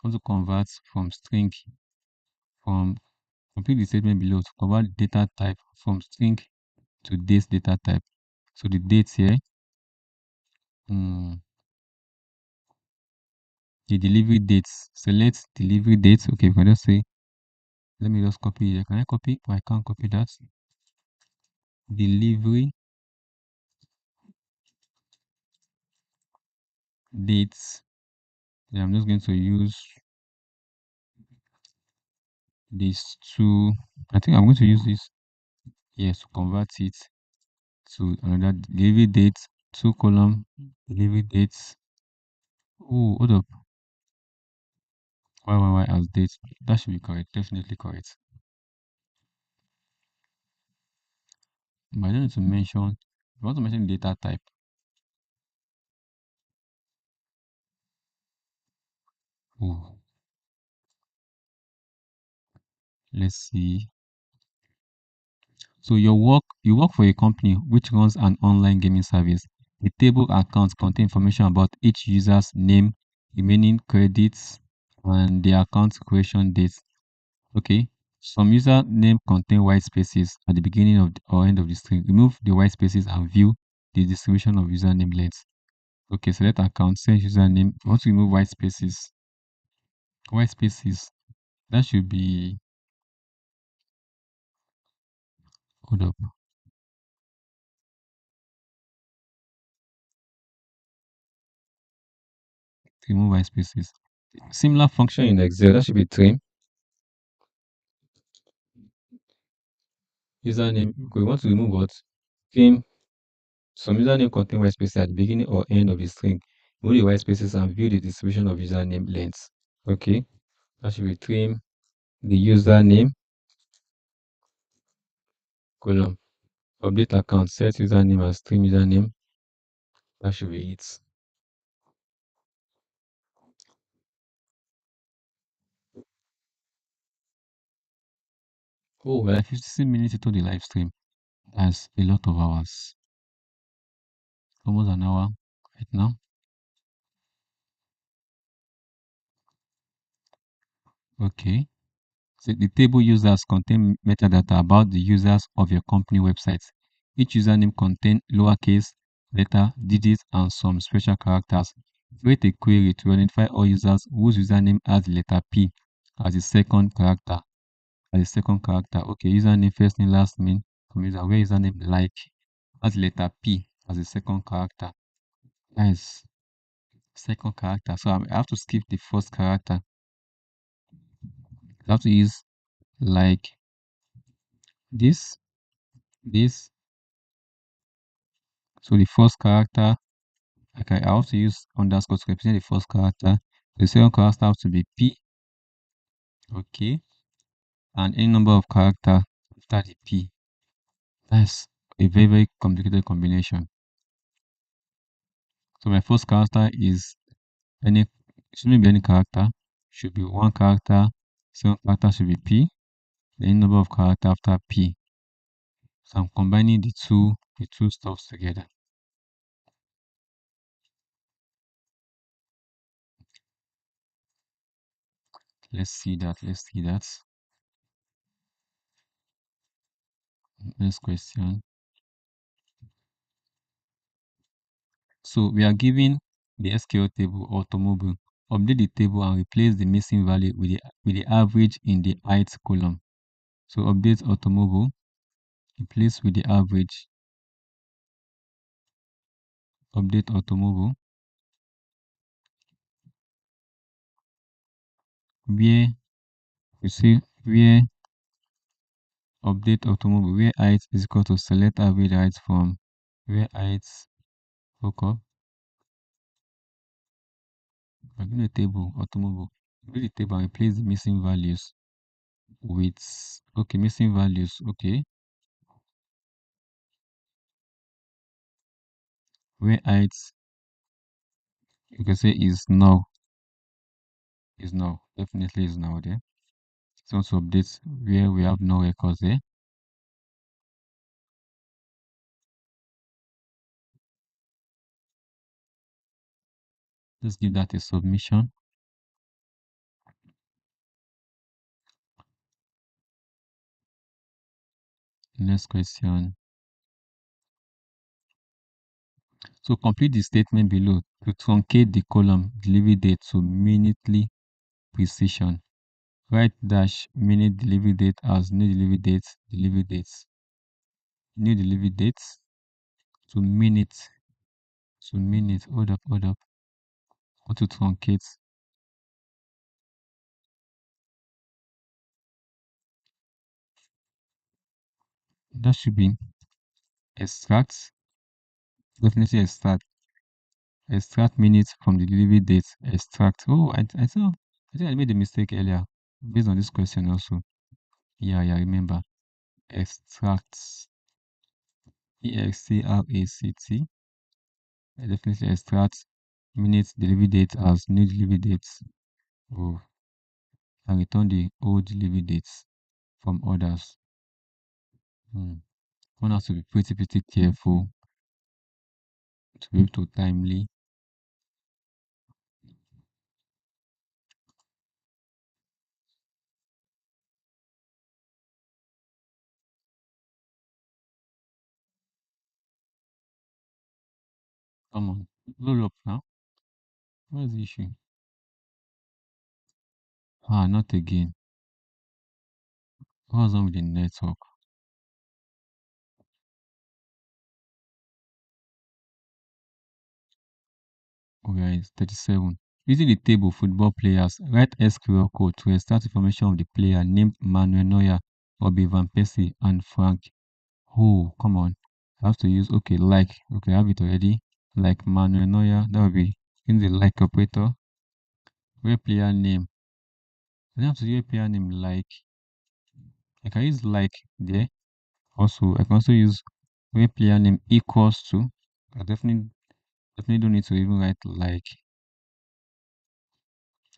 Want to convert from string from complete the statement below to convert data type from string to date data type. So the dates here, the delivery dates. Select delivery dates. Okay, we can just say, let me just copy here. Can I copy? I can't copy that. Delivery dates. Yeah, I'm just going to use these two. I think I'm going to use this. Yes, to convert it to another delivery date, 2 column delivery dates. Oh, hold up. Why as date? That should be correct. Definitely correct. But I don't need to mention. I want to mention data type. Oh, let's see. So you work for a company which runs an online gaming service. The table accounts contain information about each user's name, remaining credits, and the account creation date. Okay. Some username contain white spaces at the beginning of or end of the string. Remove the white spaces and view the distribution of username length. Okay, select account, change username. I want to remove white spaces. White spaces. That should be. Hold up. Remove white spaces. Similar function in Excel. That should be trim. Username. We want to remove what? Trim. Some username contain white spaces at the beginning or end of the string. Remove the white spaces and view the distribution of username lengths. Okay. That should be trim the username column. Update account, set username as trim username. That should be it. Oh, we're like 56 minutes into the live stream. That's a lot of hours. Almost an hour right now. Okay. So the table users contain metadata about the users of your company website. Each username contains lowercase, letter, digits, and some special characters. Create a query to identify all users whose username has the letter P as the second character. Okay, username, first name, last name, from user, where username like has the letter P as the second character. Nice. Second character. So I have to skip the first character. I have to use like this, this. So the first character, okay, I have to use underscore to represent the first character. The second character has to be P. Okay. And any number of character after the P. That's a very, very complicated combination. So my first character is any, shouldn't be any character. Should be one character. Second character should be P. The any number of character after P. So I'm combining the two stuffs together. Let's see that. Next question. So we are given the SQL table automobile. Update the table and replace the missing value with the average in the ith column. So update automobile, replace with the average. Update automobile. Where you see where update automobile, where ith is equal to select average ith from where ith up. I'm going to table automobile. Read the table and replace the missing values with missing values. Okay. Where ith you can say is null. Is null. Definitely is null there. So to update where we have no records there. Let's give that a submission. Next question. So complete the statement below to truncate the column delivery date to minutely precision. Write dash minute delivery date as new delivery dates, new delivery dates to minute, hold up, or to truncate. That should be extract, definitely extract minutes from the delivery date, extract. Oh, I thought, I think I made a mistake earlier based on this question also. Yeah, remember. Extract, extract. I definitely extract minutes delivery date as new delivery dates. Oh, and return the old delivery dates from others. One has to be pretty careful to be able to timely. Come on. Load up now. What is the issue? Not again. What's wrong with the network? Okay, it's 37. Using the table football players, write SQL code to extract information of the player named Manuel Neuer, Bobby Van Persie, and Frank. Oh, come on. I have to use, okay, like. Okay, I have it already. Like Manuel Neuer, that will be in the like operator. Where player name. I don't have to use player name like. I can use like there. Also, I can also use where player name equals to. I definitely don't need to even write like.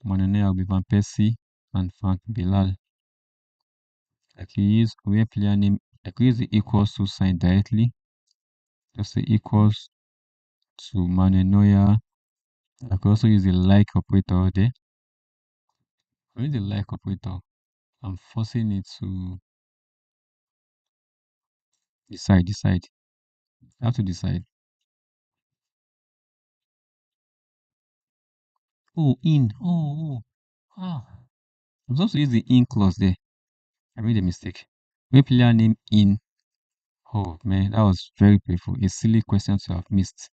Manuel Neuer will be Van Persie and Frank Bilal. I can use where player name. I can use the equals to sign directly. Just say equals to Manuel Neuer. I can also use the like operator there. I use the like operator. I'm forcing it to decide. I have to decide. Oh, in. Ah. I'm supposed to use the in clause there. I made a mistake. Where player name in. Oh man, that was very painful. A silly question to have missed.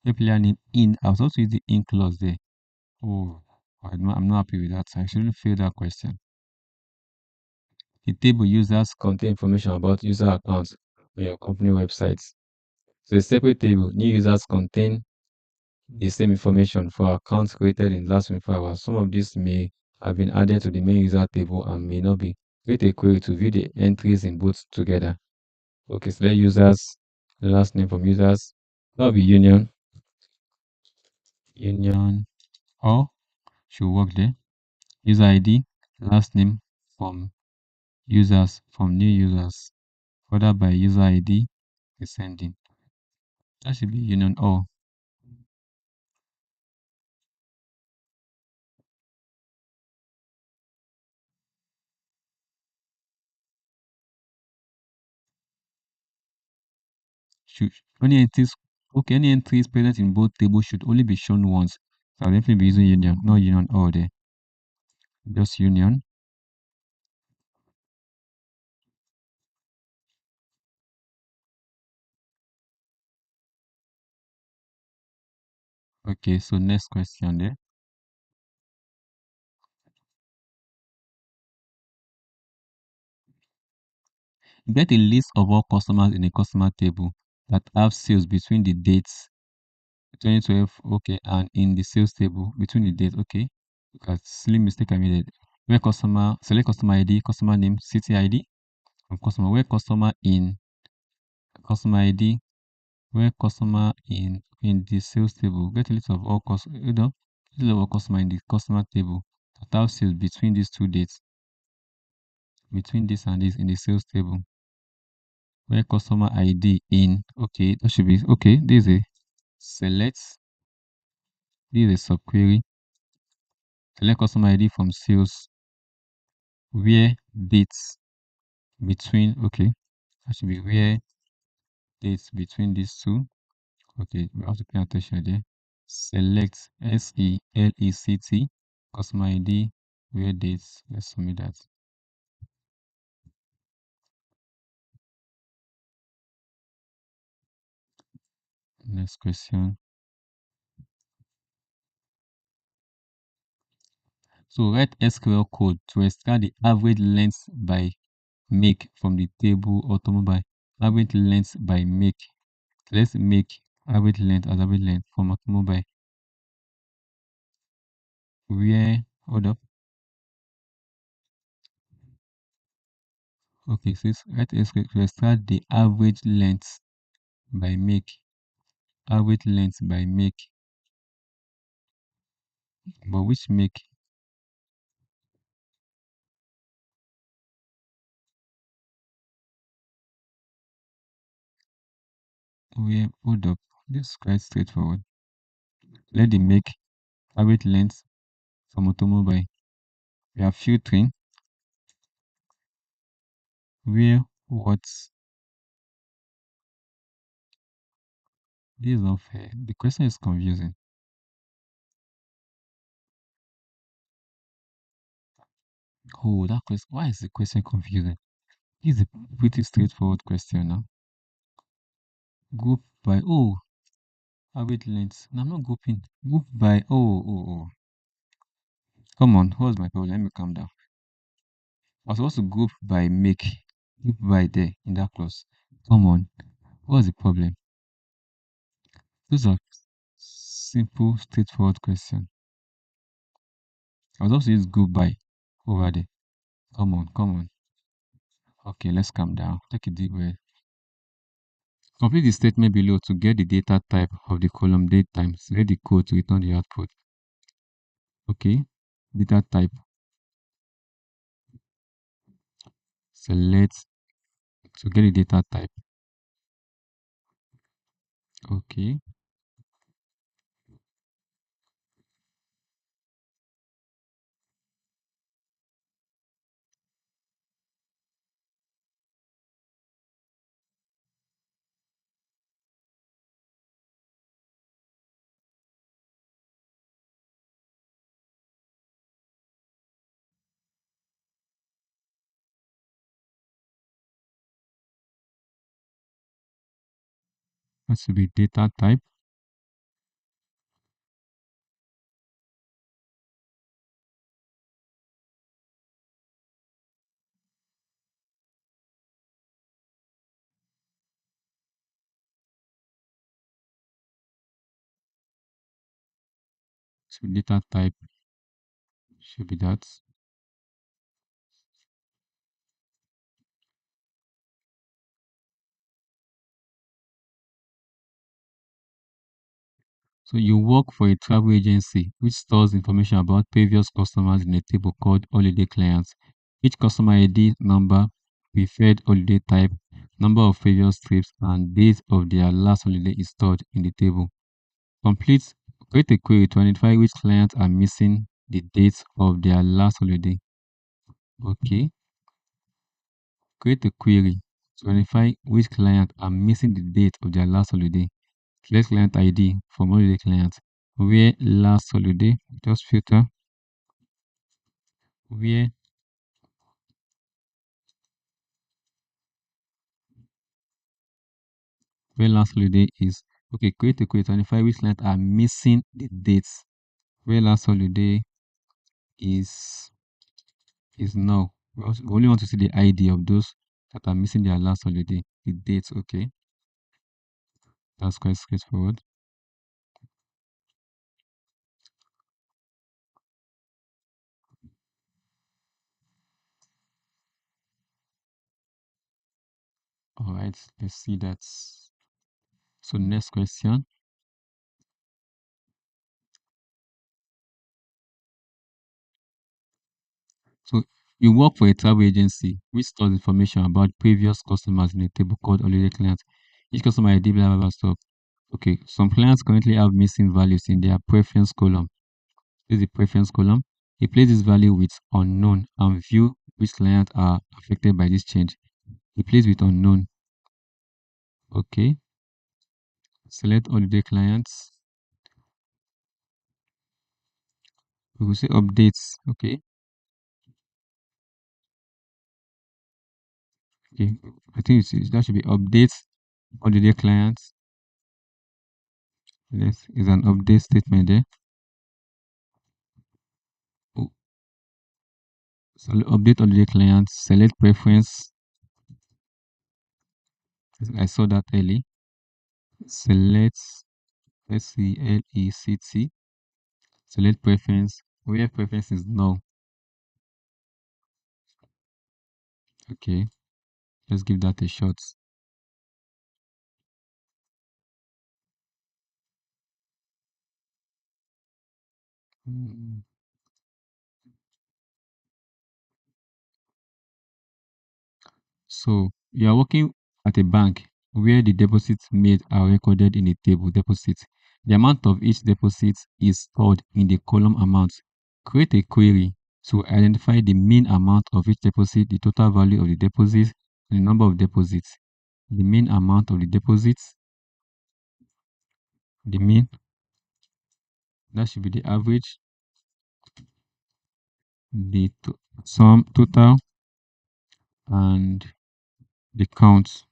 Where player name in. I was supposed to use the in clause there. Oh, I'm not happy with that. I shouldn't fail that question. The table users contain information about user accounts on your company websites. So a separate table, new users contain the same information for accounts created in the last 24 hours. Some of these may have been added to the main user table and may not be. Create a query to view the entries in both together. Okay, select users, the last name from users. That will be union. Union or should work there. User ID, last name from users, from new users, followed by user ID descending. That should be union or. Should any entries okay, any entries present in both tables should only be shown once. So I'll definitely be using union, not union or there. Just union. Okay, so next question there. Get a list of all customers in a customer table that have sales between the dates 2012, okay, and in the sales table between the dates, okay. Because silly mistake I made it. Where customer, select customer ID, customer name, city ID from customer. Where customer in customer ID, where customer in the sales table. Get a list of all list of all customer in the customer table that have sales between these two dates, between this and this in the sales table. Where customer ID in, okay, that should be okay. This is a select, this is a subquery. Select customer ID from sales. Where dates between, okay, that should be where dates between these two. Okay, we have to pay attention there. Select SELECT customer ID, where dates. Let's submit that. Next question. So write SQL code to extract the average length by make from the table automobile. Average length by make. Let's make average length as average length from automobile. Where hold up. Okay, so it's write SQL to extract the average length by make. Average length by make. But which make? Where hold up. This is quite straightforward. Let the make average length from automobile. We are filtering where what This is not fair. The question is confusing. Oh, that question. Why is the question confusing? This is a pretty straightforward question now. Group by. Oh, average length. No, I'm not grouping. Group by. Oh. Come on. What's my problem? Let me calm down. I was supposed to group by make. Group by there in that clause. Come on. What's the problem? Those are simple, straightforward questions. I was supposed to use group by over there. Come on. Okay, let's calm down. Take a deep breath. Complete the statement below to get the data type of the column date time. Select the code to return the output. Okay, data type. Select to get the data type. Okay. That should be data type. So data type should be that. So you work for a travel agency which stores information about previous customers in a table called holiday clients. Each customer ID number, preferred holiday type, number of previous trips, and date of their last holiday is stored in the table. Create a query to identify which clients are missing the dates of their last holiday. Okay. Create a query to identify which clients are missing the date of their last holiday. Select client ID from holiday clients. Where last holiday, just filter. Where last holiday is. Okay, create a query to identify which clients are missing the dates. Where last holiday is now. We only want to see the ID of those that are missing their last holiday. The dates, okay. That's quite straightforward. All right, let's see that. So next question. So you work for a travel agency which stores information about previous customers in a table called holiday clients. Each customer ID, blah, blah, blah, stuff. Okay, some clients currently have missing values in their preference column. This is the preference column. Replace this value with unknown and view which clients are affected by this change. Replace with unknown. Okay. Select holiday clients. We will say updates. Okay. Okay. I think that should be updates holiday clients. Yes, is an update statement there. Oh, so update holiday clients. Select preference. I saw that early. Select SQL-Timed. Select preference. Where preference is no. Okay. Let's give that a shot. Mm. So you are working at a bank where the deposits made are recorded in a table deposits. The amount of each deposit is stored in the column amount. Create a query to identify the mean amount of each deposit, the total value of the deposit, and the number of deposits. The mean amount of the deposits, the mean, that should be the average, the sum total, and the count.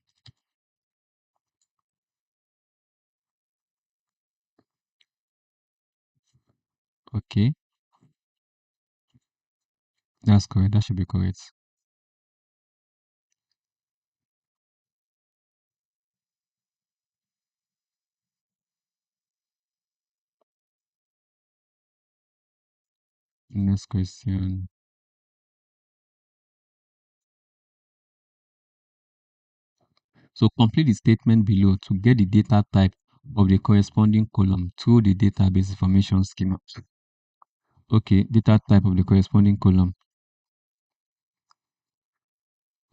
Okay, that's correct. That should be correct. Next question. So complete the statement below to get the data type of the corresponding column through the database information schema. Okay, data type of the corresponding column.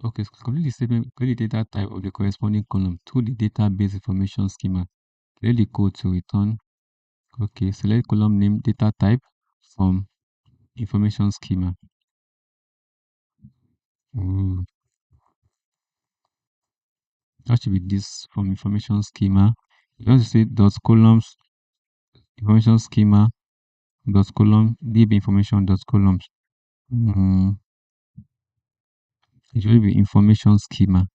Okay, so complete the statement, get the data type of the corresponding column through the database information schema. Select the code to return. Okay, select column name data type from information schema. Ooh, that should be this from information schema. You want to say dot columns information schema dot column db information dot columns. It should be information schema.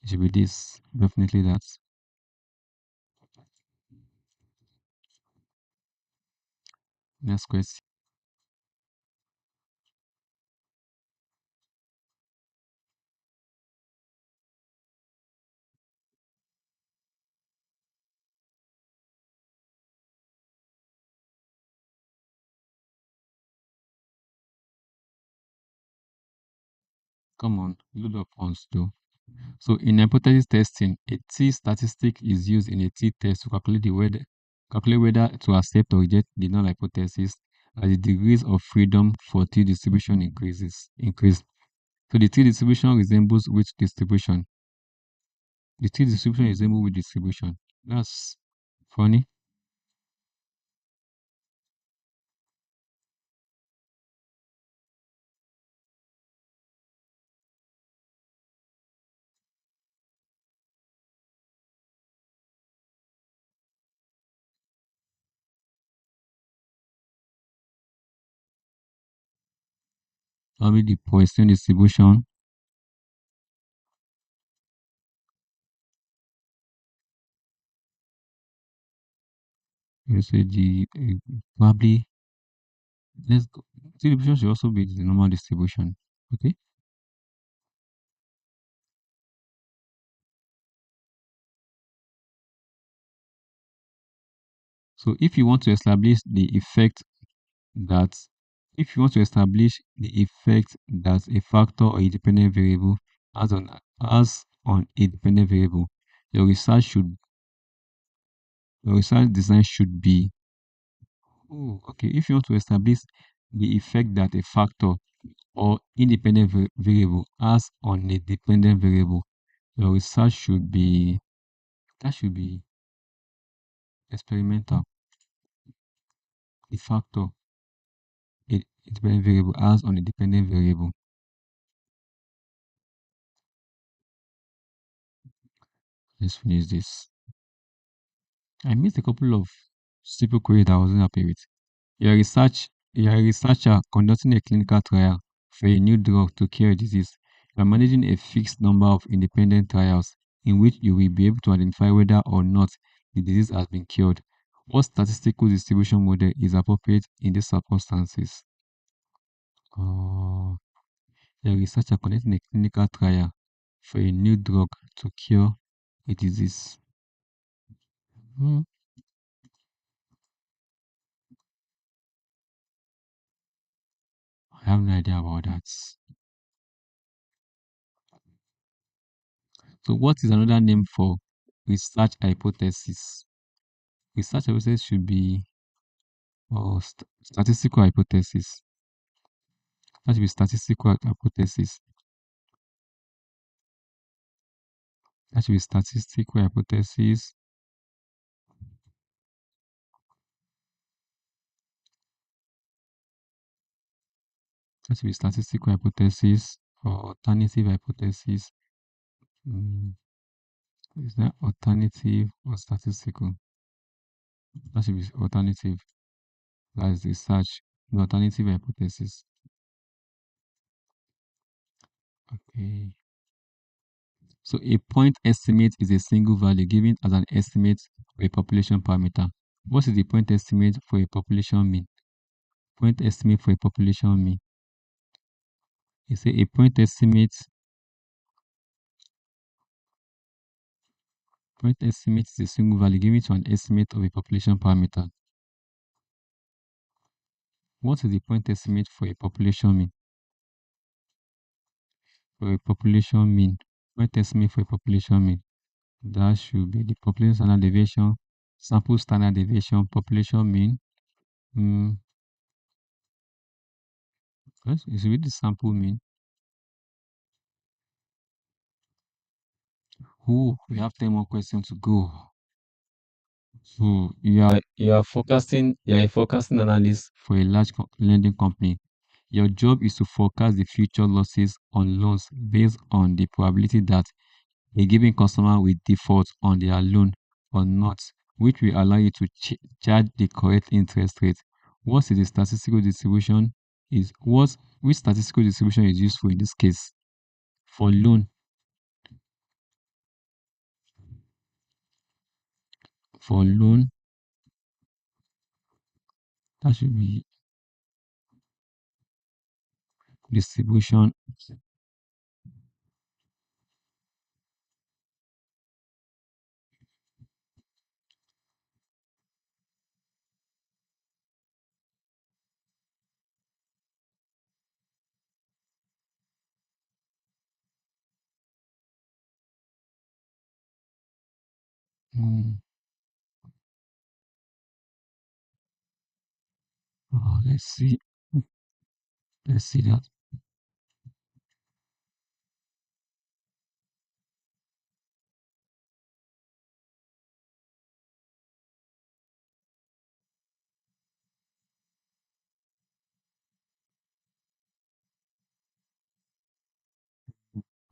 It should be this. Definitely that. Next question. Come on, load up once though. So in hypothesis testing, a t statistic is used in a t-test to calculate whether to accept or reject the null hypothesis as the degrees of freedom for t distribution increase. So the t distribution resembles which distribution? The t distribution resembles which distribution? That's funny. Probably the Poisson distribution. You say the probably let's go. T distribution should also be the normal distribution. Okay. So if you want to establish the effect that if you want to establish the effect that a factor or a dependent variable has on a dependent variable, your research should your research design should be okay. If you want to establish the effect that a factor or independent variable has on a dependent variable, your research should be that should be experimental. The factor a dependent variable has on a dependent variable. Let's finish this. I missed a couple of simple queries that I wasn't happy with. You're a researcher conducting a clinical trial for a new drug to cure a disease. You're managing a fixed number of independent trials in which you will be able to identify whether or not the disease has been cured. What statistical distribution model is appropriate in these circumstances? Uh, you're a researcher conducting a clinical trial for a new drug to cure a disease. Hmm, I have no idea about that. So, what is another name for research hypothesis? Research hypothesis should be statistical hypothesis. That should be statistical hypothesis. That should be statistical hypothesis. That should be statistical hypothesis or alternative hypothesis. Mm, is that alternative or statistical? That should be alternative. That's the search, the alternative hypothesis. Okay. So a point estimate is a single value given as an estimate for a population parameter. What is the point estimate for a population mean? Point estimate for a population mean. You say a point estimate is a single value given to an estimate of a population parameter. What is the point estimate for a population mean? For a population mean. Point estimate for a population mean. That should be the population standard deviation, sample standard deviation, population mean. Yes, it's really sample mean. Oh, we have 10 more questions to go. So you are a forecasting analyst for a large lending company. Your job is to forecast the future losses on loans based on the probability that a given customer will default on their loan or not, which will allow you to charge the correct interest rate. What is the statistical distribution? Which statistical distribution is useful in this case? For loan, for loan, that should be distribution. Hmm. Let's see. Let's see that.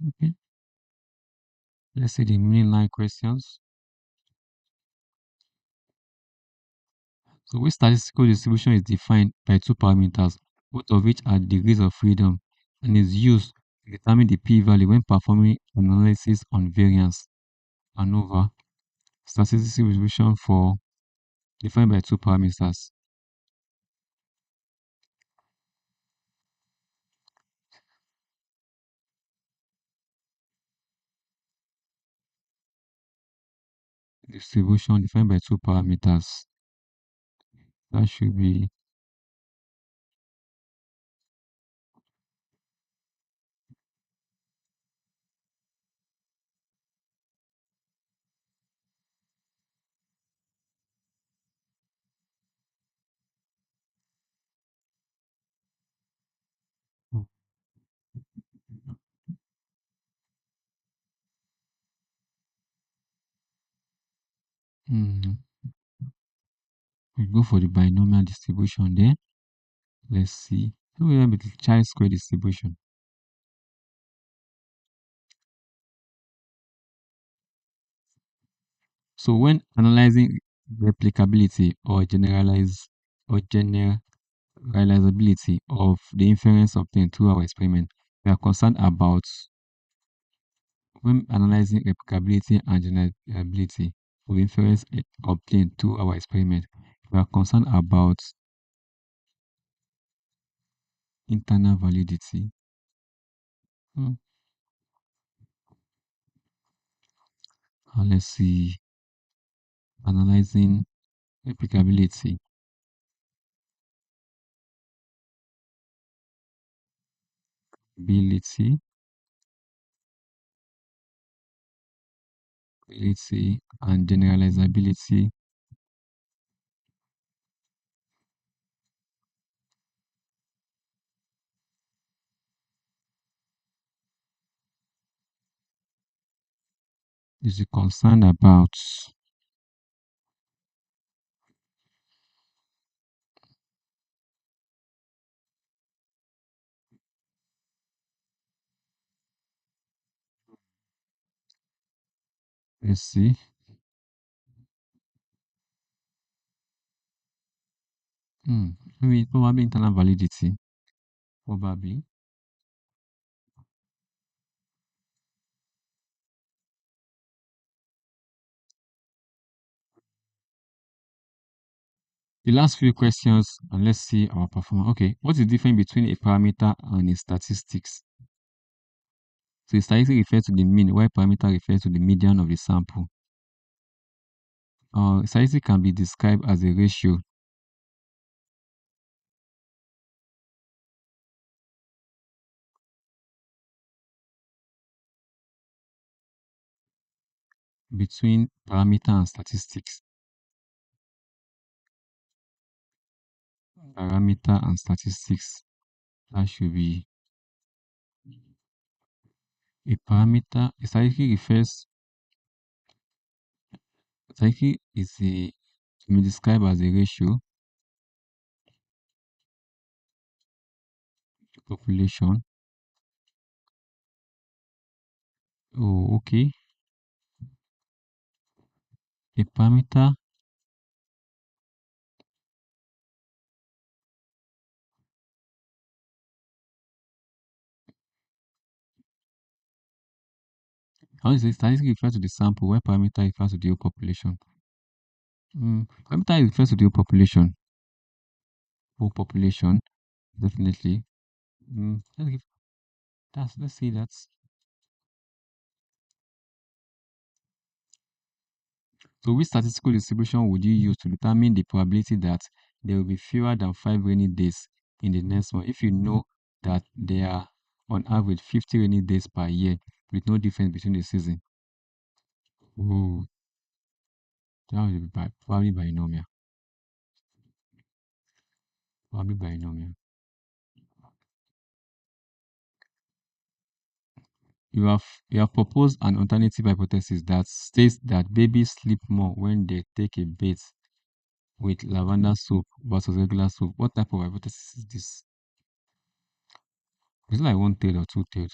Okay. Let's see the mainline questions. So which statistical distribution is defined by two parameters, both of which are degrees of freedom, and is used to determine the p-value when performing analysis on variance. ANOVA, statistical distribution for defined by two parameters. Distribution defined by two parameters. That should be hmm, we go for the binomial distribution there. Let's see. So we have the chi-square distribution. So when analyzing replicability or generalizability of the inference obtained through our experiment, we are concerned about when analyzing replicability and generalizability of inference obtained through our experiment, we are concerned about internal validity. Hmm. Let's see. Analyzing replicability, ability, and generalizability is concerned about. Let's see. Maybe probably internal validity. Probably. The last few questions, and let's see our performance. Okay, what is the difference between a parameter and a statistics? So a statistic refers to the mean, while parameter refers to the median of the sample. Statistic can be described as a ratio between parameter and statistics. Parameter and statistics. That should be a parameter. A statistic refers. Statistic is a can be described as a ratio to population. Oh, okay. A parameter. How is it? Statistic refers to the sample, while parameter refers to the whole population. Parameter refers to the whole population. Whole population, definitely. Let's give let's say that. So which statistical distribution would you use to determine the probability that there will be fewer than 5 rainy days in the next month if you know that there are on average 50 rainy days per year with no difference between the season? Oh, that would be probably binomial. Probably binomial. You have proposed an alternative hypothesis that states that babies sleep more when they take a bath with lavender soap versus regular soap. What type of hypothesis is this? Is it like one third or two third?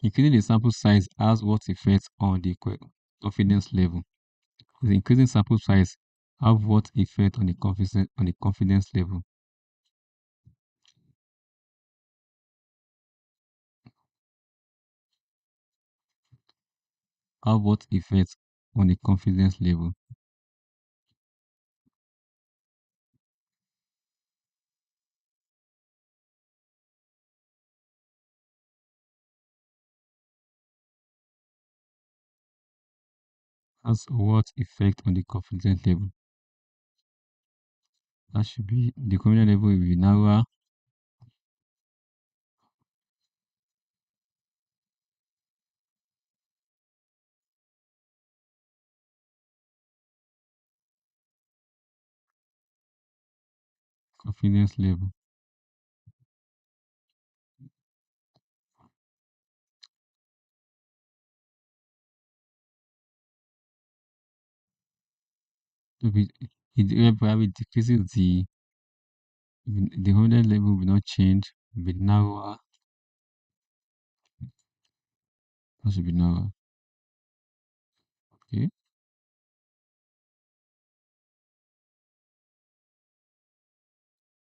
Increasing the sample size has what effect on the confidence level? Is increasing sample size have what effect on the confidence level? Have what effect on the confidence level? Has what effect on the confidence level? That should be the confidence level will be narrower. Confidence level. To be it probably decreases the confidence level will not change, will be narrower. That should be narrower. Okay.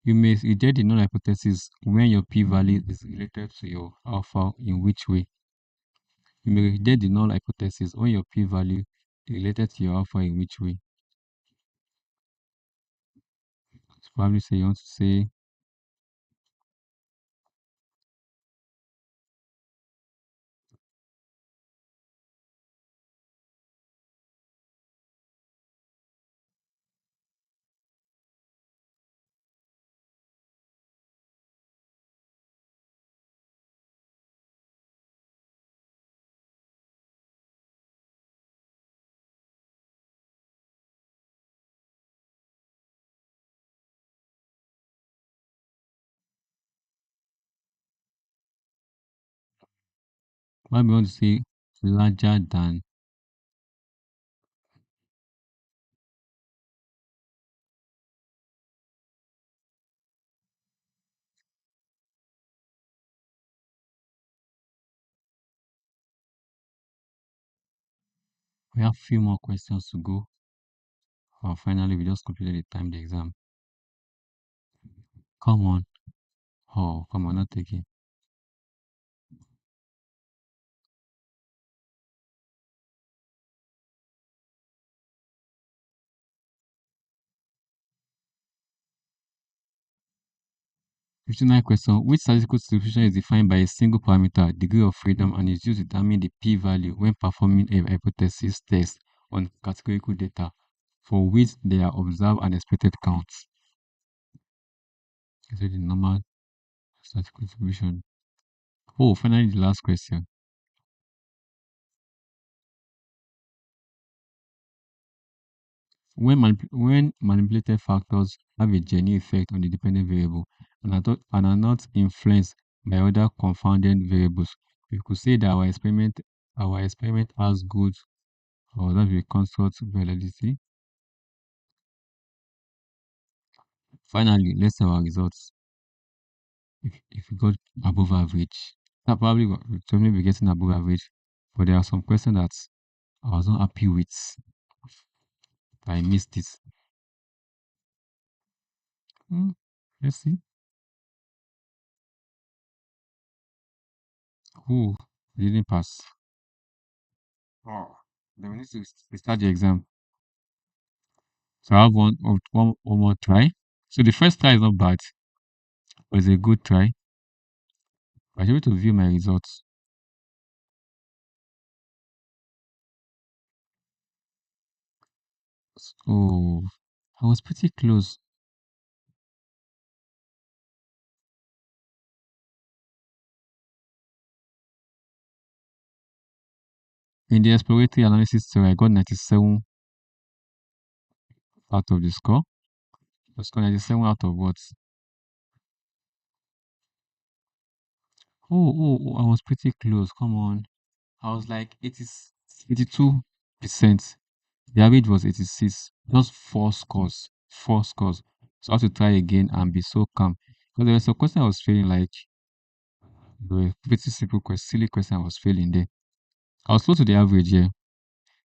You may reject the null hypothesis when your p-value is related to your alpha. In which way? You may reject the null hypothesis when your p-value is related to your alpha. In which way? So probably say you want to say probably want to say larger than. We have a few more questions to go. Finally, we just completed the timed exam. Come on. Oh, come on, not taking. Fifty-nine question. Which statistical distribution is defined by a single parameter, degree of freedom, and is used to determine the p-value when performing a hypothesis test on categorical data for which there are observed and expected counts? Is it the normal statistical distribution? Oh, finally, the last question. When manipulated factors have a genuine effect on the dependent variable and are not influenced by other confounded variables, we could say that our experiment has good or that we construct validity. Finally, let's see our results. If we got above average, that probably we'll definitely be getting above average. But there are some questions that I was not happy with. I missed it. Let's see. Who didn't pass? Oh, then we need to restart the exam. So I have one more try. So the first try is not bad. It was a good try. I was able to view my results. Oh, I was pretty close. In the exploratory analysis theory, I got 97 out of the score. I scored 97 out of what? Oh, I was pretty close. Come on. I was like 82%. The average was 86. Just 4 scores. 4 scores. So I had to try again and be so calm. Because there was a question I was feeling like there were pretty simple silly question I was failing there. I was close to the average here.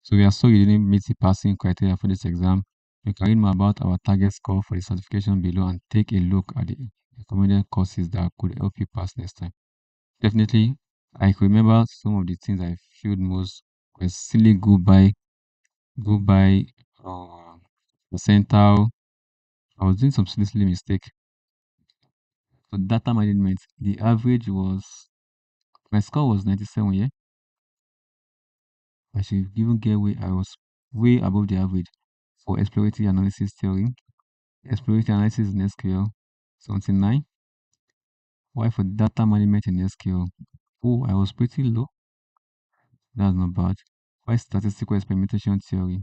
So we are sorry you didn't meet the passing criteria for this exam. You can read more about our target score for the certification below and take a look at the recommended courses that could help you pass next time. Definitely, I could remember some of the things I felt most were silly goodbye, percentile. I was doing some silly mistake. So data management, the average was, my score was 97, yeah? I should even get I was way above the average for exploratory analysis theory. Exploratory analysis in SQL, 79. Why for data management in SQL? Oh, I was pretty low. That's not bad. Why statistical experimentation theory?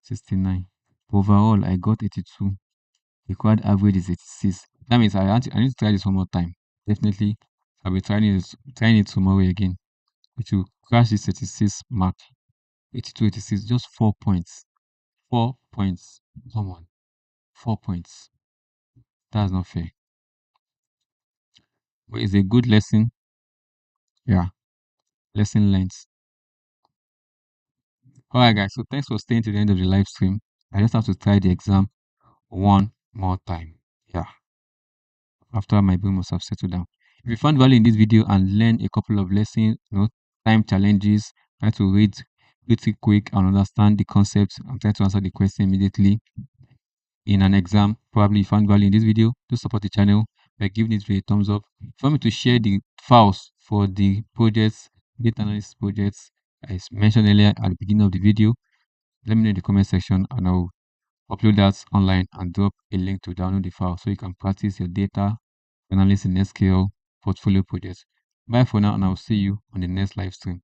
69. Overall, I got 82. Required average is 86. That means I need to try this one more time. Definitely, I'll be trying it tomorrow again. It will crash this 86 mark. 82, 86, just 4 points. 4 points. Come on. 4 points. That's not fair. But it's a good lesson. Yeah. Lesson learned. Alright guys, so thanks for staying to the end of the live stream. I just have to try the exam one more time. Yeah. After my brain must have settled down. If you found value in this video and learn a couple of lessons, time challenges, try to read pretty quick and understand the concepts and try to answer the question immediately in an exam, probably you found value in this video, do support the channel by giving this video a thumbs up. If you want me to share the files for the projects, data analysis projects I mentioned earlier at the beginning of the video, let me know in the comment section and I'll upload that online and drop a link to download the file so you can practice your data analysis in SQL portfolio projects. Bye for now and I'll see you on the next live stream.